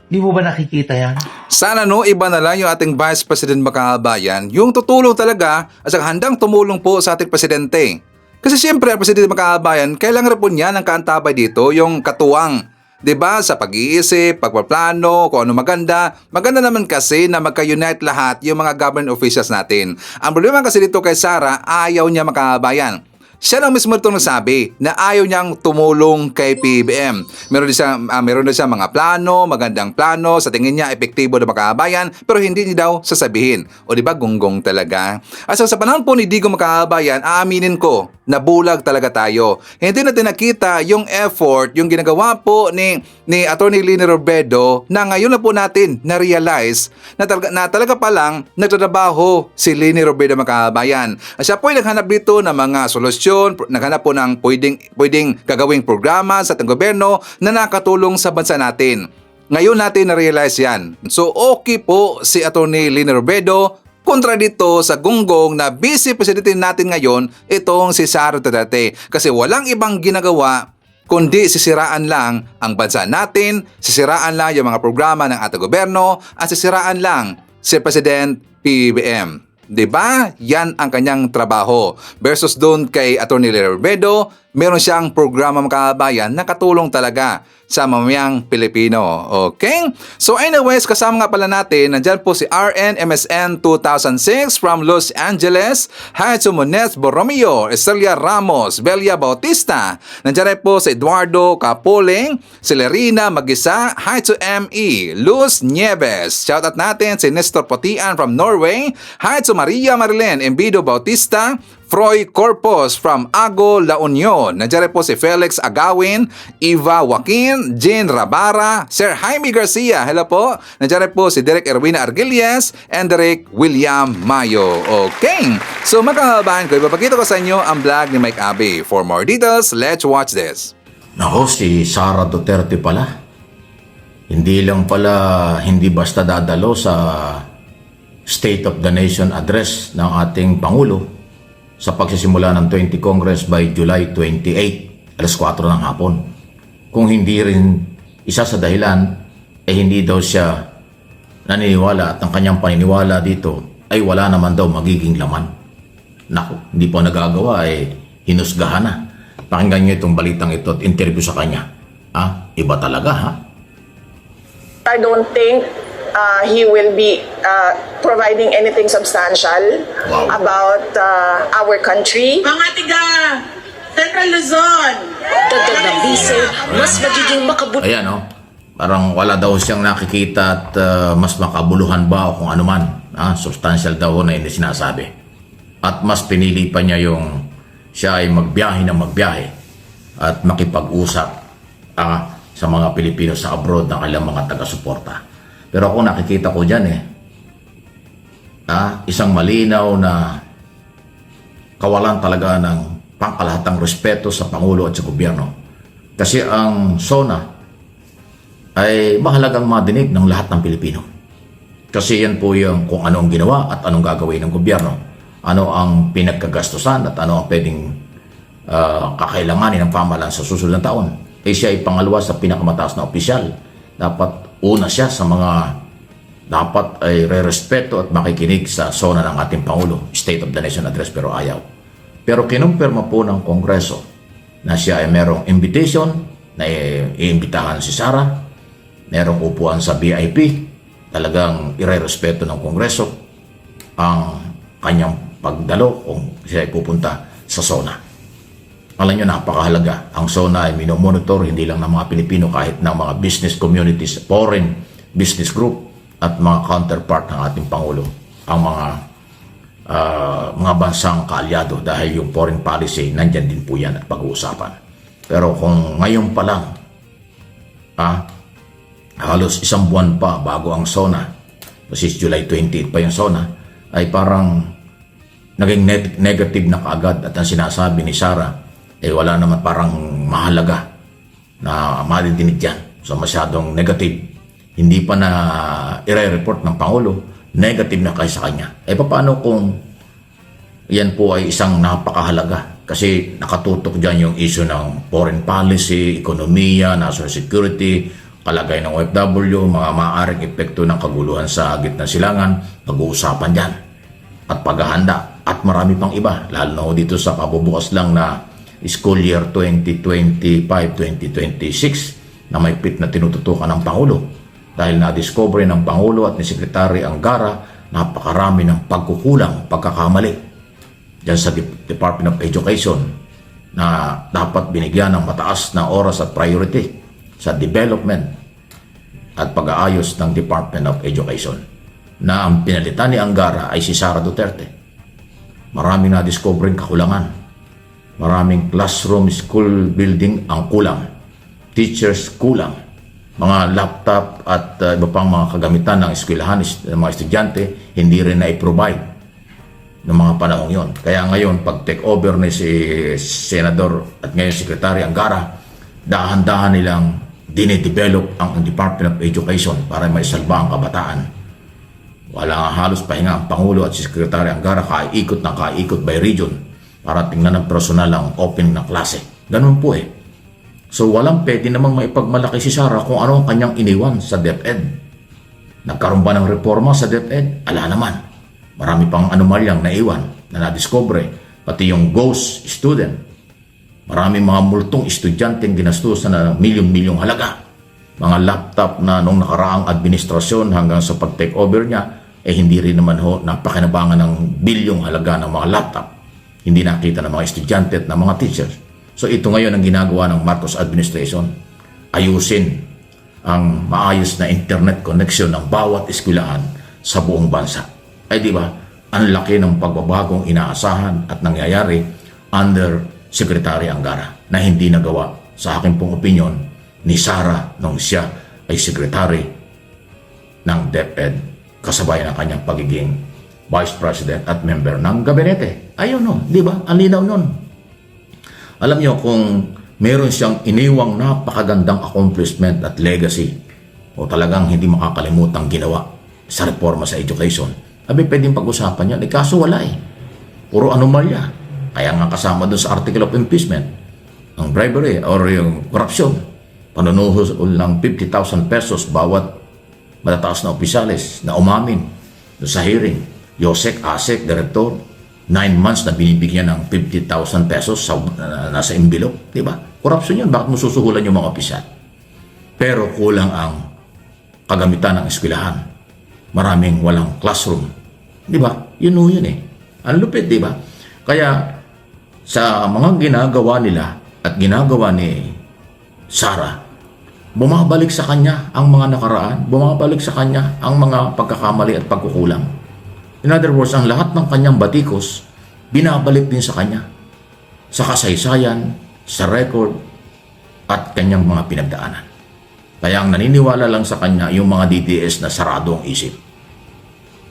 Di mo ba nakikita yan? Sana iba na lang yung ating Vice President mga kabayan, yung tutulong talaga at saka handang tumulong po sa ating Presidente. Kasi siyempre ang Presidente mga kabayan, kailangan rin po niya ng kaantabay dito, yung katuwang. 'Di ba? Sa pag-iisip, pagpaplano, kung ano maganda. Maganda naman kasi na magka-unite lahat yung mga government officials natin. Ang problema kasi dito kay Sara, ayaw niya mga kabayan. Siya lang mismo itong nagsabi na ayaw niyang tumulong kay PBM. Meron na siya mga plano, magandang plano, sa tingin niya epektibo na makabayan, pero hindi niya daw sasabihin. O di ba gonggong talaga? At sa panahon po ni Digo makabayan, aaminin ko, nabulag talaga tayo. Hindi natin nakita yung effort, yung ginagawa po ni Atty. Leni Robredo na ngayon na po natin na-realize na talaga palang nagtatrabaho si Leni Robredo makabayan. At siya po ay naghanap dito ng mga solusyon, naghanap po ng pwedeng gagawing programa sa ating gobyerno na nakatulong sa bansa natin. Ngayon natin na-realize yan. So okay po si Atty. Leni Robredo kontra dito sa gunggong na vice president natin ngayon, itong si Sara Duterte. Kasi walang ibang ginagawa kundi sisiraan lang ang bansa natin, sisiraan lang yung mga programa ng ating gobyerno, at sisiraan lang si President PBM. Diba? Yan ang kanyang trabaho. Versus doon kay Atty. Leni Robredo, meron siyang programa mga kabayan na katulong talaga sa mamayang Pilipino. Okay? So anyways, kasama nga pala natin, nandyan po si RN MSN 2006 from Los Angeles, hi to Mones Borromeo, Estelia Ramos, Belia Bautista, nandyan rin po si Eduardo Capoling, si Lerina Magisa, hi to ME, Luz Nieves, shoutout natin si Nestor Potian from Norway, hi to Maria Marilyn Embido Bautista, Froy Corpus from Ago, La Union. Nandiyan po si Felix Agawin, Eva Joaquin, Jean Rabara, Sir Jaime Garcia. Hello po. Nandiyan po si Derek Erwina Argilies and Derek William Mayo. Okay. So mga kababayan ko, ipapakita ko sa inyo ang vlog ni Mike Abe. For more details, let's watch this. Nako, si Sara Duterte pala. Hindi lang pala, hindi basta dadalo sa State of the Nation address ng ating Pangulo sa pagsisimula ng 20 Congress by July 28, alas 4 ng hapon. Kung hindi rin isa sa dahilan, hindi daw siya naniniwala at ang kanyang paniniwala dito ay wala naman daw magiging laman. Naku, hindi po nagagawa, hinusgahan na. Pakinggan niyo itong balitang ito at interview sa kanya. Iba talaga, ha? I don't think he will be providing anything substantial about our country. Mga tiga Central Luzon! Dagdag ng bise, mas magiging makabuti. Ayan, parang wala daw siyang nakikita at mas makabuluhan ba o kung ano man. Substantial daw na hindi sinasabi. At mas pinili pa niya yung siya ay magbiyahe at makipag-usap sa mga Pilipino sa abroad ng kailang mga taga-suporta. Pero ako nakikita ko dyan isang malinaw na kawalan talaga ng pangkalahatang respeto sa Pangulo at sa gobyerno. Kasi ang SONA ay mahalagang madinig ng lahat ng Pilipino. Kasi yan po yung kung anong ginawa at anong gagawin ng gobyerno. Ano ang pinagkagastusan at ano ang pwedeng kakailanganin ng pamahalaan sa susunod na taon. Siya ay pangalawa sa pinakamataas na opisyal. Dapat una siya sa mga dapat ay re-respeto at makikinig sa SONA ng ating Pangulo, State of the Nation Address, pero ayaw. Pero kinumpirma po ng Kongreso na siya ay merong invitation na iimbitahan si Sara, merong upuan sa VIP, talagang ire-respeto ng Kongreso ang kanyang pagdalo kung siya ay pupunta sa SONA. Alam nyo, napakahalaga. Ang SONA ay minomonitor hindi lang ng mga Pilipino, kahit ng mga business communities, foreign business group at mga counterpart ng ating Pangulo. Ang mga mga bansang kaalyado dahil yung foreign policy, nandyan din po yan at pag-uusapan. Pero kung ngayon pa lang, halos isang buwan pa bago ang SONA, kasi July 28 pa yung SONA, ay parang naging negative na kaagad at ang sinasabi ni Sara, wala naman parang mahalaga na madidinig dyan. So masyadong negative. Hindi pa na i-report ng Pangulo, negative na kayo sa kanya. Paano kung yan po ay isang napakahalaga? Kasi nakatutok dyan yung issue ng foreign policy, ekonomiya, national security, kalagay ng OFW, mga maaaring epekto ng kaguluhan sa gitna silangan, pag-uusapan dyan. At paghahanda. At marami pang iba, lalo na dito sa kabubukas lang na school year 2025-2026 na may pit na tinututukan ng Pangulo. Dahil na-discover ng Pangulo at ni Secretary Angara, napakarami ng pagkukulang, pagkakamali dyan sa Department of Education na dapat binigyan ng mataas na oras at priority sa development at pag-aayos ng Department of Education na ang pinalitan ni Angara ay si Sara Duterte. Maraming na-discovering kakulangan. Maraming classroom, school building ang kulang. Teachers kulang. Mga laptop at iba pang mga kagamitan ng eskwelahan ng mga estudyante hindi rin na-provide ng mga panahong yon. Kaya ngayon, pag take over ni si Senador at ngayon Secretary Angara, dahan-dahan nilang dinidevelop ang Department of Education para may salba ang kabataan. Wala nga halos pahinga ang Pangulo at si Secretary Angara kaikot na kaikot by region para tingnan ng personal ang opening ng klase. Ganun po eh. So walang pwede namang maipagmalaki si Sara kung ano ang kanyang iniwan sa DepEd. Nagkaroon ba ng reforma sa DepEd? Ala naman. Marami pang anomalyang naiwan na nadiscover. Pati yung ghost student. Maraming mga multong estudyanteng ginastusan na milyong-milyong halaga. Mga laptop na nung nakaraang administrasyon hanggang sa pag-take over niya, hindi rin naman napakinabangan ng bilyong halaga ng mga laptop. Hindi nakita ng mga estudyante at ng mga teachers. So ito ngayon ang ginagawa ng Marcos administration. Ayusin ang maayos na internet connection ng bawat eskwelahan sa buong bansa. Di ba? Ang laki ng pagbabagong inaasahan at nangyayari under Secretary Angara na hindi nagawa sa aking pong opinion ni Sara nung siya ay Secretary ng DepEd kasabay ng kanyang pagiging Vice President at member ng gabinete. Ayun no, di ba? Ang linaw nun. Alam niyo kung meron siyang iniwang napakagandang accomplishment at legacy o talagang hindi makakalimutang ginawa sa reforma sa education, pwedeng pag-usapan yan. Kaso wala eh. Puro anomalya. Kaya nga kasama doon sa article of impeachment, ang bribery or yung corruption, panunuhos ng 50,000 pesos bawat matataas na opisyalis na umamin doon sa hearing. Yosek, ASEC, Director, 9 months na binibigyan ng 50,000 pesos sa, nasa envelope. Diba? Corruption yun. Bakit mo susuhulan yung mga opisyal? Pero kulang ang kagamitan ng eskwelahan. Maraming walang classroom. Diba? Yun eh. Ang lupit, diba? Kaya sa mga ginagawa nila at ginagawa ni Sara, bumabalik sa kanya ang mga nakaraan, bumabalik sa kanya ang mga pagkakamali at pagkukulang. In other words, ang lahat ng kanyang batikos, binabalik din sa kanya. Sa kasaysayan, sa record, at kanyang mga pinagdaanan. Kaya ang naniniwala lang sa kanya yung mga DDS na sarado ang isip.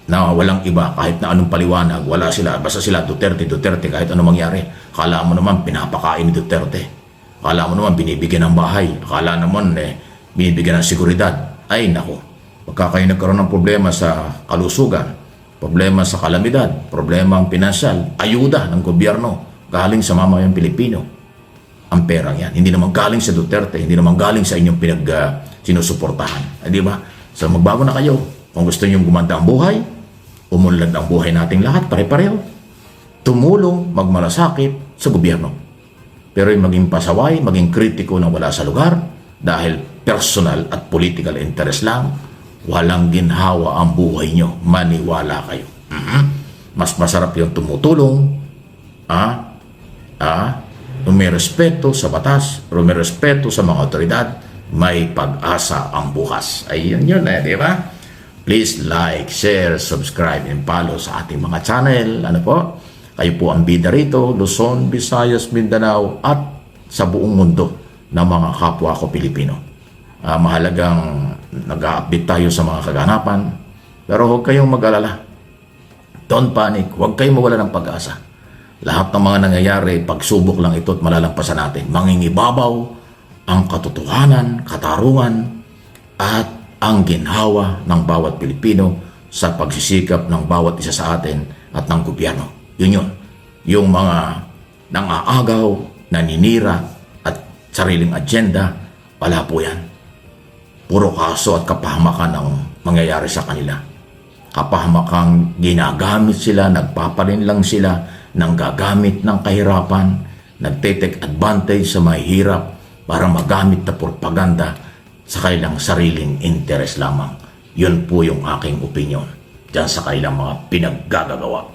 Na walang iba, kahit na anong paliwanag, wala sila, basta sila Duterte, kahit anong mangyari. Akala mo naman pinapakain ni Duterte. Akala mo naman binibigyan ng bahay. Akala naman binibigyan ng seguridad. Ay nako, pagka kayo nagkaroon ng problema sa kalusugan, problema sa kalamidad, problema ang pinansyal, ayuda ng gobyerno galing sa mamayang Pilipino. Ang perang yan. Hindi naman galing sa Duterte, hindi naman galing sa inyong sinusuportahan. Di ba? So magbago na kayo. Kung gusto nyo gumanda ang buhay, umunlad ang buhay nating lahat, pare-pareho. Tumulong, magmalasakit sa gobyerno. Pero yung maging pasaway, maging kritiko na wala sa lugar, dahil personal at political interest lang, walang ginhawa ang buhay nyo. Maniwala kayo. Mas masarap yung tumutulong, may respeto sa batas, may respeto sa mga otoridad, may pag-asa ang bukas. Ayun yun di ba? Please like, share, subscribe, and follow sa ating mga channel. Ano po? Kayo po ang bida rito, Luzon, Visayas, Mindanao, at sa buong mundo ng mga kapwa ko Pilipino. Mahalagang nag-update tayo sa mga kaganapan, pero huwag kayong mag-alala. Don't panic, huwag kayong mawala ng pag-asa. Lahat ng mga nangyayari, pagsubok lang ito at malalampasan natin. Mangingibabaw ang katotohanan, katarungan, at ang ginhawa ng bawat Pilipino sa pagsisikap ng bawat isa sa atin at ng gobyerno. Yun. Yung mga nangaagaw, naninira, at sariling agenda, wala po yan. Puro kaso at kapahamakan ang mangyayari sa kanila. Kapahamakang ginagamit sila, nagpaparin lang sila, nanggagamit ng kahirapan, nagte-take advantage sa mahihirap para magamit na propaganda sa kanilang sariling interes lamang. Yun po yung aking opinion dyan sa kanilang mga pinaggagawa.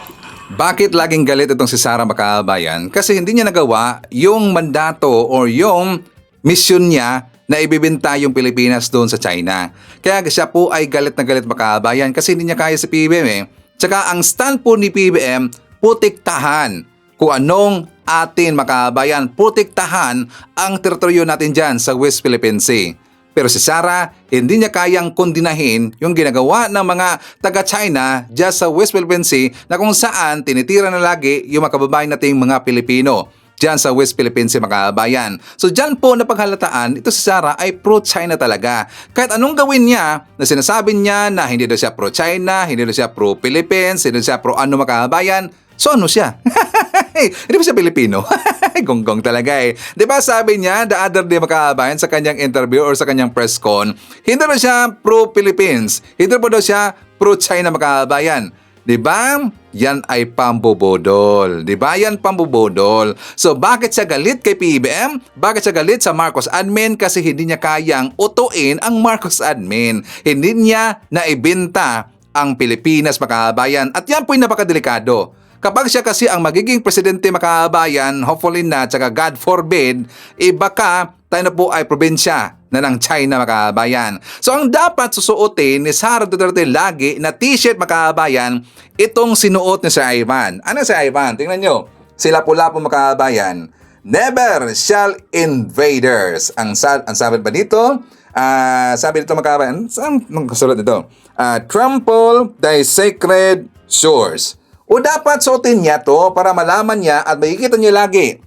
Bakit laging galit itong si Sara Makabayan? Kasi hindi niya nagawa yung mandato or yung mission niya na ibibenta yung Pilipinas doon sa China. Kaya siya po ay galit na galit Makabayan kasi hindi niya kaya si PBM eh. Tsaka ang stand po ni PBM, putiktahan kung anong atin Makabayan, putiktahan ang teritoryo natin dyan sa West Philippine Sea. Pero si Sara, hindi niya kayang kondinahin yung ginagawa ng mga taga-China dyan sa West Philippine Sea na kung saan tinitira na lagi yung mga kababayan nating mga Pilipino dyan sa West Philippine Sea mga kababayan. So dyan po napaghalataan, ito si Sara ay pro-China talaga. Kahit anong gawin niya, na sinasabi niya na hindi daw siya pro-China, hindi daw siya pro-Philippines, hindi daw siya pro-ano mga kababayan, so ano siya? Hindi ba siya Pilipino? Gonggong talaga eh. Di ba sabi niya the other day makabayan sa kanyang interview or sa kanyang press con, hindi daw siya pro-Philippines, hindi po daw siya pro-China makabayan. Di ba? Yan ay pambobodol. Di ba? Yan pambobodol. So bakit siya galit kay PBM? Bakit siya galit sa Marcos admin? Kasi hindi niya kayang utuin ang Marcos admin. Hindi niya naibenta ang Pilipinas makabayan. At yan po yung napakadelikado. Kapag siya kasi ang magiging presidente makabayan, hopefully na, tsaka God forbid, baka tayo na po ay probinsya na ng China makabayan. So ang dapat susuotin ni Sara Duterte lagi na t-shirt makabayan, itong sinuot ni Sir Ivan. Ano si Ivan? Tingnan nyo. Sila pula po makabayan. Never shall invaders. Ang sabi ba dito? Sabi dito makabayan. Saan magkasulat dito? Trample thy sacred shores. O dapat suotin niya to para malaman niya at makikita niya lagi.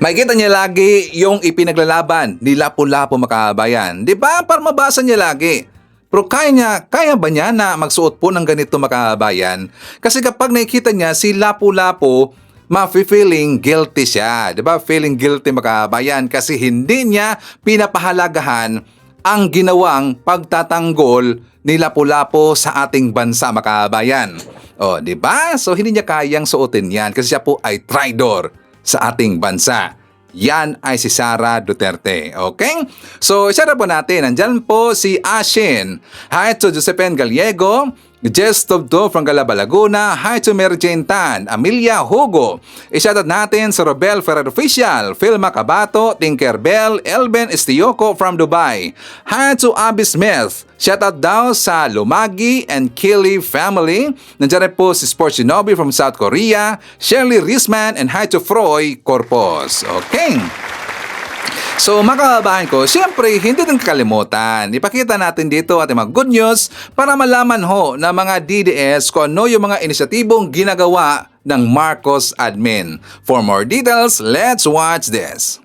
Makikita niya lagi yung ipinaglalaban ni Lapu-Lapu makabayan. Di ba? Para mabasa niya lagi. Pero kaya ba niya na magsuot po ng ganito makabayan? Kasi kapag nakikita niya si Lapu-Lapu, ma-feeling guilty siya. Di ba? Feeling guilty makabayan kasi hindi niya pinapahalagahan ang ginawang pagtatanggol ni Lapu-Lapu sa ating bansa makabayan. O, di ba? So, hindi niya kayang suotin yan kasi siya po ay traitor sa ating bansa. Yan ay si Sara Duterte. Okay? So, isa na po natin. Nandyan po si Ashin. Hi to Josephine Gallego. Jess Tobdo from Galaba, Laguna. Hi to Mary Jane Tan, Amelia Hugo. Ishoutout natin sa Robel Ferrer Official, Phil Macabato, Tinkerbell, Elben Estioco from Dubai. Hi to Abby Smith. Shoutout daw sa Lumagi and Kili family. Nandiyan rin po si Sports Shinobi from South Korea, Shirley Risman, and hi to Froy Corpus. Okay. So mga kababayan ko, siyempre hindi din kakalimutan. Ipakita natin dito ating mga good news para malaman ho ng mga DDS kung ano yung mga inisyatibong ginagawa ng Marcos admin. For more details, let's watch this.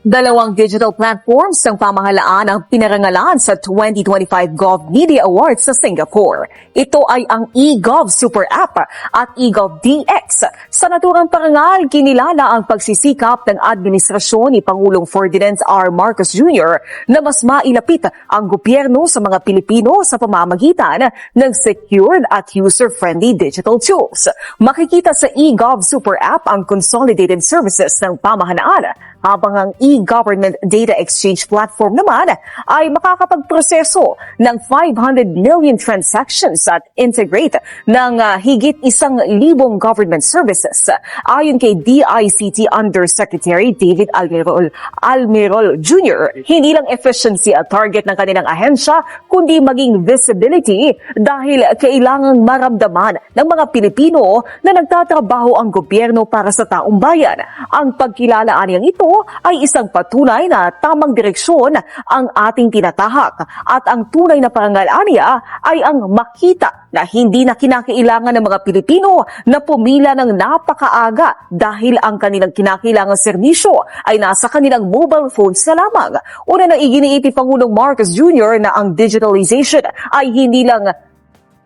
Dalawang digital platforms ng pamahalaan ang pinarangalan sa 2025 Gov Media Awards sa Singapore. Ito ay ang eGov Super App at eGov DX. Sa naturang parangal, kinilala ang pagsisikap ng administrasyon ni Pangulong Ferdinand R. Marcos Jr. na mas mailapit ang gobyerno sa mga Pilipino sa pamamagitan ng secured at user-friendly digital tools. Makikita sa eGov Super App ang consolidated services ng pamahalaan, habang ang e-government data exchange platform naman ay makakapagproseso ng 500 million transactions at integrate ng higit 1,000 government services. Ayon kay DICT Undersecretary David Almirol Jr., hindi lang efficiency at target ng kanilang ahensya, kundi maging visibility dahil kailangang maramdaman ng mga Pilipino na nagtatrabaho ang gobyerno para sa taong bayan. Ang pagkilalaan niyang ito ay isang patunay na tamang direksyon ang ating tinatahak at ang tunay na parangalaan niya ay ang makita na hindi na kinakailangan ng mga Pilipino na pumila ng napakaaga dahil ang kanilang kinakailangang serbisyo ay nasa kanilang mobile phones na lamang. Una na iginiiti Pangulong Marcos Jr. na ang digitalization ay hindi lang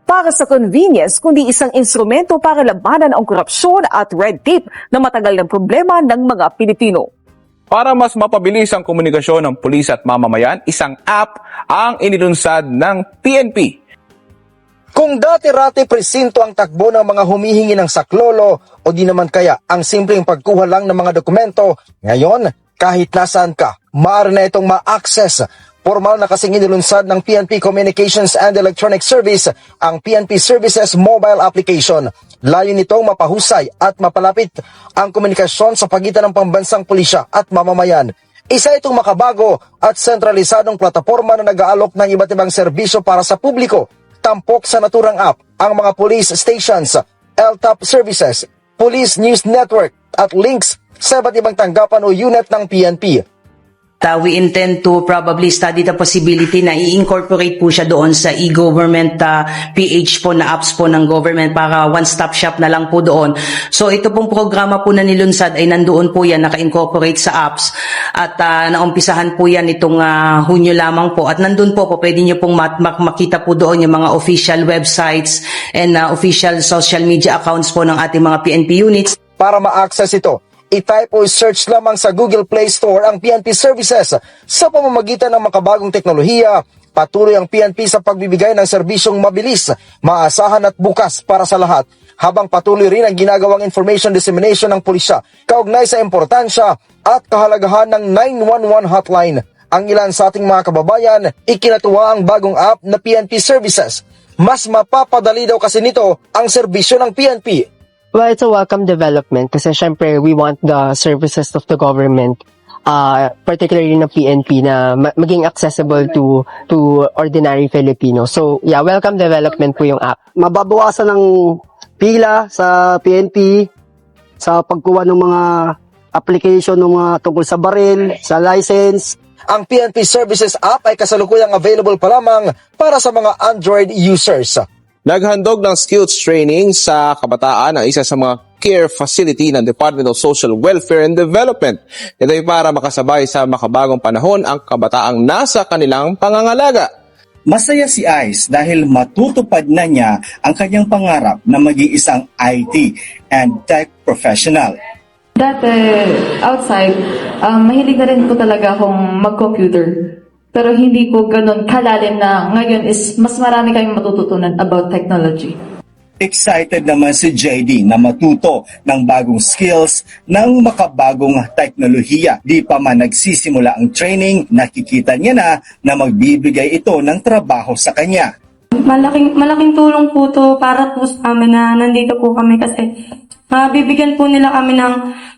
para sa convenience, kundi isang instrumento para labanan ang korupsyon at red tape na matagal ng problema ng mga Pilipino. Para mas mapabilis ang komunikasyon ng pulis at mamamayan, isang app ang inilunsad ng PNP. Kung dati-rati presinto ang takbo ng mga humihingi ng saklolo o di naman kaya ang simpleng pagkuha lang ng mga dokumento, ngayon kahit nasaan ka, maaari na itong ma-access. Formal na kasing inilunsad ng PNP Communications and Electronic Service ang PNP Services Mobile Application. Layo nitong mapahusay at mapalapit ang komunikasyon sa pagitan ng pambansang pulisya at mamamayan. Isa itong makabago at sentralisadong plataporma na nag-aalok ng iba't ibang serbisyo para sa publiko. Tampok sa naturang app ang mga police stations, LTAP services, Police News Network at links sa iba't ibang tanggapan o unit ng PNP. We intend to probably study the possibility na i-incorporate po siya doon sa e-government PH po na apps po ng government para one-stop shop na lang po doon. So ito pong programa po na nilunsad ay nandoon po yan, naka-incorporate sa apps at naumpisahan po yan itong Hunyo lamang po at nandun po pwede nyo pong makita po doon yung mga official websites and official social media accounts po ng ating mga PNP units. Para ma-access ito, i-type o search lamang sa Google Play Store ang PNP Services. Sa pamamagitan ng makabagong teknolohiya, patuloy ang PNP sa pagbibigay ng serbisyong mabilis, maasahan at bukas para sa lahat, habang patuloy rin ang ginagawang information dissemination ng pulisya kaugnay sa importansya at kahalagahan ng 911 hotline. Ang ilan sa ating mga kababayan, ikinatuwa ang bagong app na PNP Services. Mas mapapadali daw kasi nito ang serbisyo ng PNP. Well, it's a welcome development kasi syempre we want the services of the government, particularly ng PNP, na maging accessible to ordinary Filipinos. So, yeah, welcome development po yung app. Mababawasan ng pila sa PNP sa pagkuha ng mga application ng mga tungkol sa baril, sa license. Ang PNP Services app ay kasalukuyang available pa lamang para sa mga Android users. Naghandog ng skills training sa kabataan ang isa sa mga care facility ng Department of Social Welfare and Development. Ito ay para makasabay sa makabagong panahon ang kabataang nasa kanilang pangangalaga. Masaya si Ice dahil matutupad na niya ang kanyang pangarap na maging isang IT and tech professional. Dati, outside, mahilig na rin po talaga akong mag-computer. Pero hindi ko ganun kalalim na ngayon is mas marami kayong matututunan about technology. Excited naman si JD na matuto ng bagong skills ng makabagong teknolohiya. Di pa man nagsisimula ang training, nakikita niya na magbibigay ito ng trabaho sa kanya. Malaking tulong po to para po sa amin na nandito po kami kasi bibigyan po nila kami ng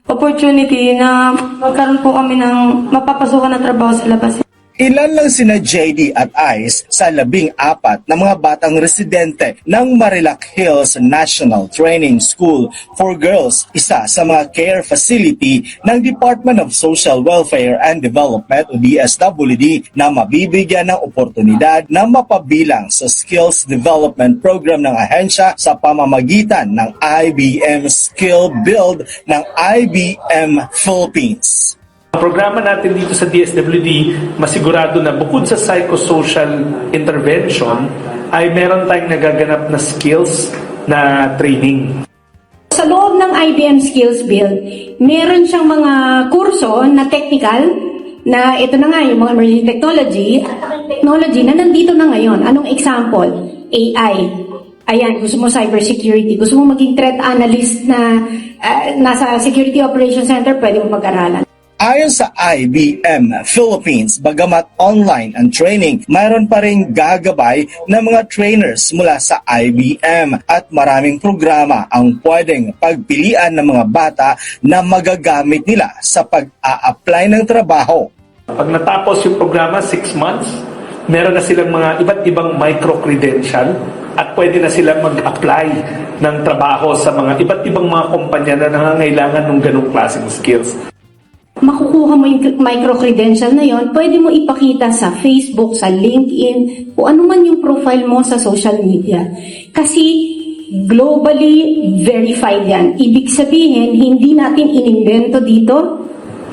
opportunity na magkaroon po kami ng mapapasukan na trabaho sa labas. Ilan lang sina JD at Ice sa 14 na mga batang residente ng Marilac Hills National Training School for Girls, isa sa mga care facility ng Department of Social Welfare and Development o DSWD na mabibigyan ng oportunidad na mapabilang sa Skills Development Program ng ahensya sa pamamagitan ng IBM Skill Build ng IBM Philippines. Ang programa natin dito sa DSWD, masigurado na bukod sa psychosocial intervention, ay meron tayong nagaganap na skills na training. Sa loob ng IBM Skills Build, meron siyang mga kurso na technical, na ito na nga yung mga emerging technology na nandito na ngayon. Anong example? AI. Ayan, gusto mo cybersecurity, gusto mo maging threat analyst na nasa Security Operations Center, pwede mo pag-aralan. Ayon sa IBM Philippines, bagamat online ang training, mayroon pa rin gagabay ng mga trainers mula sa IBM at maraming programa ang pwedeng pagpilian ng mga bata na magagamit nila sa pag-a-apply ng trabaho. Pag natapos yung programa, 6 months, meron na silang mga iba't ibang micro-credential at pwede na silang mag-apply ng trabaho sa mga iba't ibang mga kumpanya na nangangailangan ng ganong klaseng skills. Makukuha mo yung micro-credential na yon, pwede mo ipakita sa Facebook, sa LinkedIn, kung ano man yung profile mo sa social media. Kasi globally verified yan. Ibig sabihin, hindi natin inimbento dito,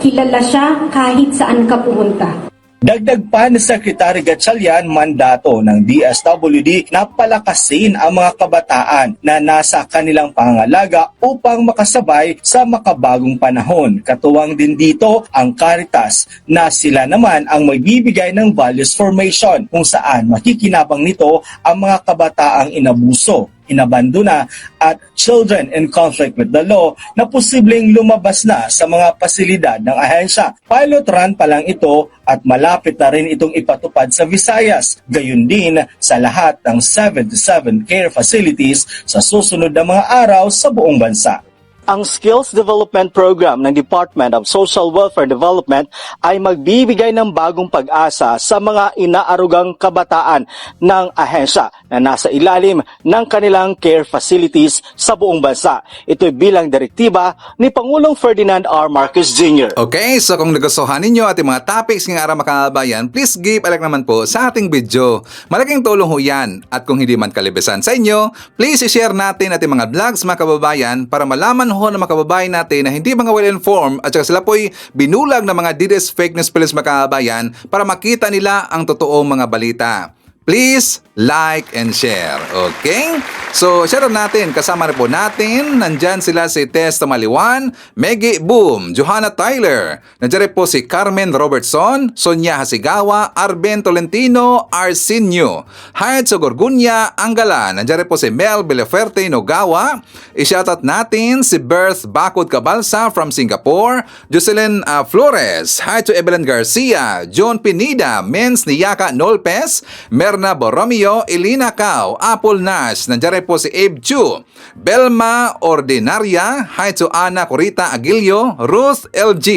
kilala siya kahit saan ka pumunta. Dagdag pa ni Secretary Gatchalian, mandato ng DSWD na palakasin ang mga kabataan na nasa kanilang pangangalaga upang makasabay sa makabagong panahon. Katuwang din dito ang Caritas na sila naman ang magbibigay ng values formation kung saan makikinabang nito ang mga kabataang inabuso, inabandona at children in conflict with the law na posibleng lumabas na sa mga pasilidad ng ahensya. Pilot run pa lang ito at malapit na rin itong ipatupad sa Visayas, gayon din sa lahat ng 77 care facilities sa susunod na mga araw sa buong bansa. Ang Skills Development Program ng Department of Social Welfare Development ay magbibigay ng bagong pag-asa sa mga inaarugang kabataan ng ahensya na nasa ilalim ng kanilang care facilities sa buong bansa. Ito'y bilang direktiba ni Pangulong Ferdinand R. Marcos Jr. Okay, so kung nagustuhan ninyo ating mga topics ngayong araw mga kababayan, please give a like naman po sa ating video. Malaking tulong ho yan. At kung hindi man kalibesan sa inyo, please i-share natin ating mga vlogs mga kababayan para malaman ho ng mga kababayan natin na hindi mga well-informed at saka sila po'y binulag ng mga DDS fake news police mga kababayan para makita nila ang totoong mga balita. Please like and share. Okay? So, share natin. Kasama na po natin. Nandyan sila si Tess Tamaliwan, Meggie Boom, Johanna Tyler. Nandyan rin po si Carmen Robertson, Sonia Hasigawa, Arben Tolentino, Arsenio, Hayat Sogorgunya, Angala. Nandyan rin po si Mel Beleferte Nogawa. I-shoutout natin si Berth Bakod Cabalsa from Singapore, Jocelyn Flores, Hayat to Evelyn Garcia, John Pinida, Menz Niyaka Nolpes, Merna Borromeo, Elina Cao, Apple Nash, nandiyan rin po si Abe Chu, Belma Ordinaria, hi to Ana Corita Aguilio, Ruth LG,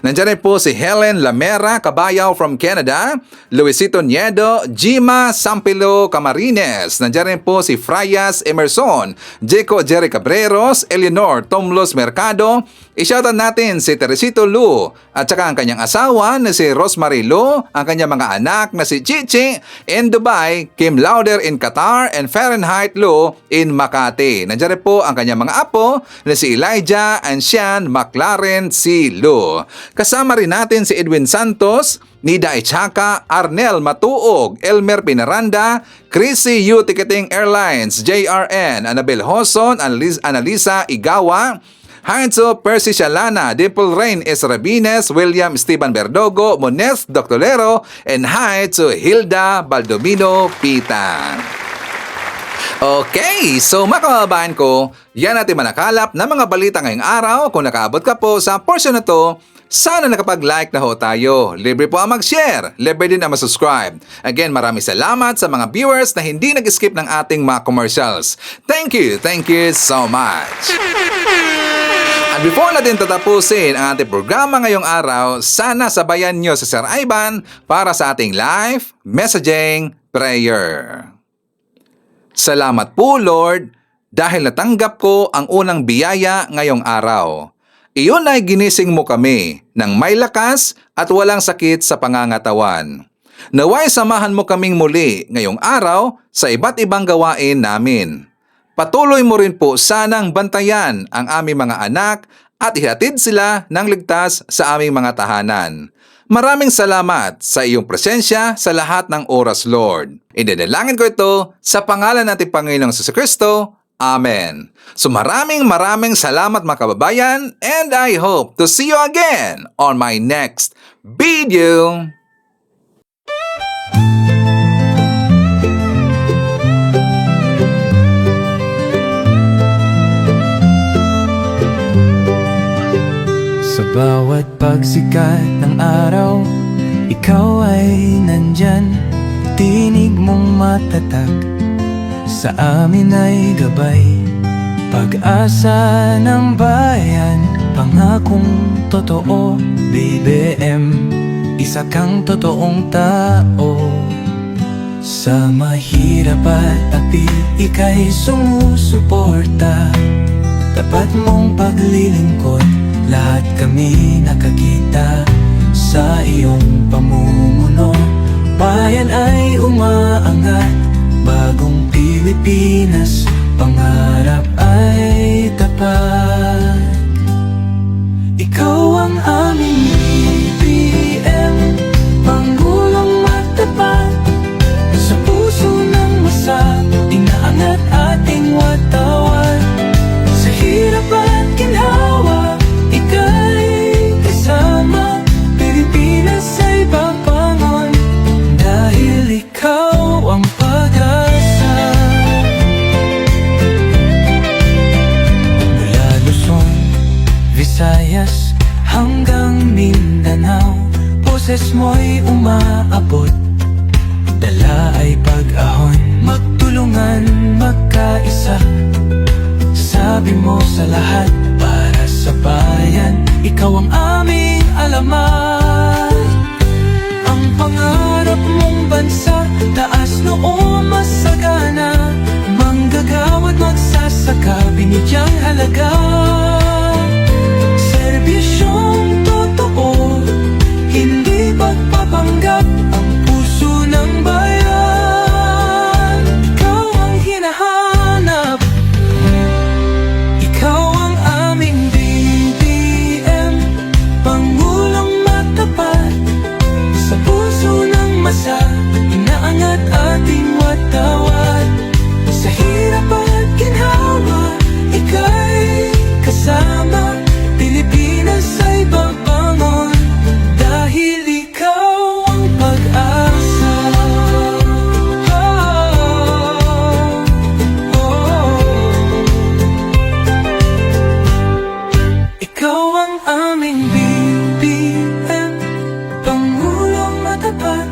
nandiyan rin po si Helen Lamera Cabayaw from Canada, Luisito Niedo, Jima Sampilo Camarines, nandiyan rin po si Frayas Emerson, Jeco Jerry Cabreros, Eleanor Tomlos Mercado, i-shoutout natin si Teresito Lu at saka ang kanyang asawa na si Rosemary Lu, ang kanyang mga anak na si Chichi in Dubai, Kim Lauder in Qatar, and Fahrenheit Lu in Makati. Nandiyan rin po ang kanyang mga apo na si Elijah and Sean McLaren C. Lu. Kasama rin natin si Edwin Santos, Nida Ichaka, Arnel Matuog, Elmer Pinaranda, Chrissy U Ticketing Airlines, JRN, Annabel Hoson, Analisa Igawa, Heinzo Percy Shalana, Dimple Rain S. Rabines, William Esteban Berdogo, Monez Doctolero, and hi to Hilda Baldomino Pita. Okay, so mga kababayan ko, yan natin manakalap na mga balita ngayong araw. Kung nakaabot ka po sa portion na to, sana nakapag-like na ho tayo. Libre po ang mag-share. Libre din ang mag-subscribe. Again, maraming salamat sa mga viewers na hindi nag-skip ng ating mga commercials. Thank you so much. At before natin tatapusin ang ating programa ngayong araw, sana sabayan nyo si Sir Ivan para sa ating live messaging prayer. Salamat po Lord dahil natanggap ko ang unang biyaya ngayong araw. Iyon ay ginising mo kami ng may lakas at walang sakit sa pangangatawan. Naway samahan mo kaming muli ngayong araw sa iba't ibang gawain namin. Patuloy mo rin po sanang bantayan ang aming mga anak at ihatid sila ng ligtas sa aming mga tahanan. Maraming salamat sa iyong presensya sa lahat ng oras, Lord. Idinalangin ko ito sa pangalan nating Panginoong Jesucristo. Amen. So maraming salamat mga kababayan, and I hope to see you again on my next video. Sa bawat pagsikat ng araw, ikaw ay nandyan. Tinig mong matatag, sa amin ay gabay. Pag-asa ng bayan, pangakong totoo. BBM, isa kang totoong tao. Sa mahirap at api, ika'y sumusuporta. Tapat mong paglilingkod, lahat kami nakakita. Sa iyong pamumuno, bayan ay umaangat. Bagong Pilipinas, pangarap ay tapat. Ikaw ang aming BBM, Pangulong matapat. Sa puso ng masa, inaangat ating watawat. Sa hirap at ginhawa, ika'y kasama. Pilipinas ay babangon, dahil ikaw ang pag-asa. Mula Luzon, Visayas hanggang Mindanao, boses mo'y umaabot. Dala ay pag-ahon, magtulungan, magkaisa. Sabi mo sa lahat, para sa bayan, ikaw ang aming alamat. Ang pangarap mong bansa, taas noo masagana. Manggagawa't magsasaka, binigyang halaga. Serbisyong totoo, hindi pagpapanggap. Ang puso ng bayan, ikaw ang hinahanap. Ikaw ang aming BBM, Pangulong matapat. Sa puso ng masa, inaangat ating watawat. Sa hirap at ginhawa, ika'y kasama. Pilipinas ay babangon, dahil ikaw ang pag-asa. Ikaw ang aming BBM, Pangulong matapat.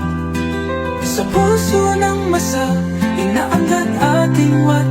Sa puso ng masa, inaangat ating watawat.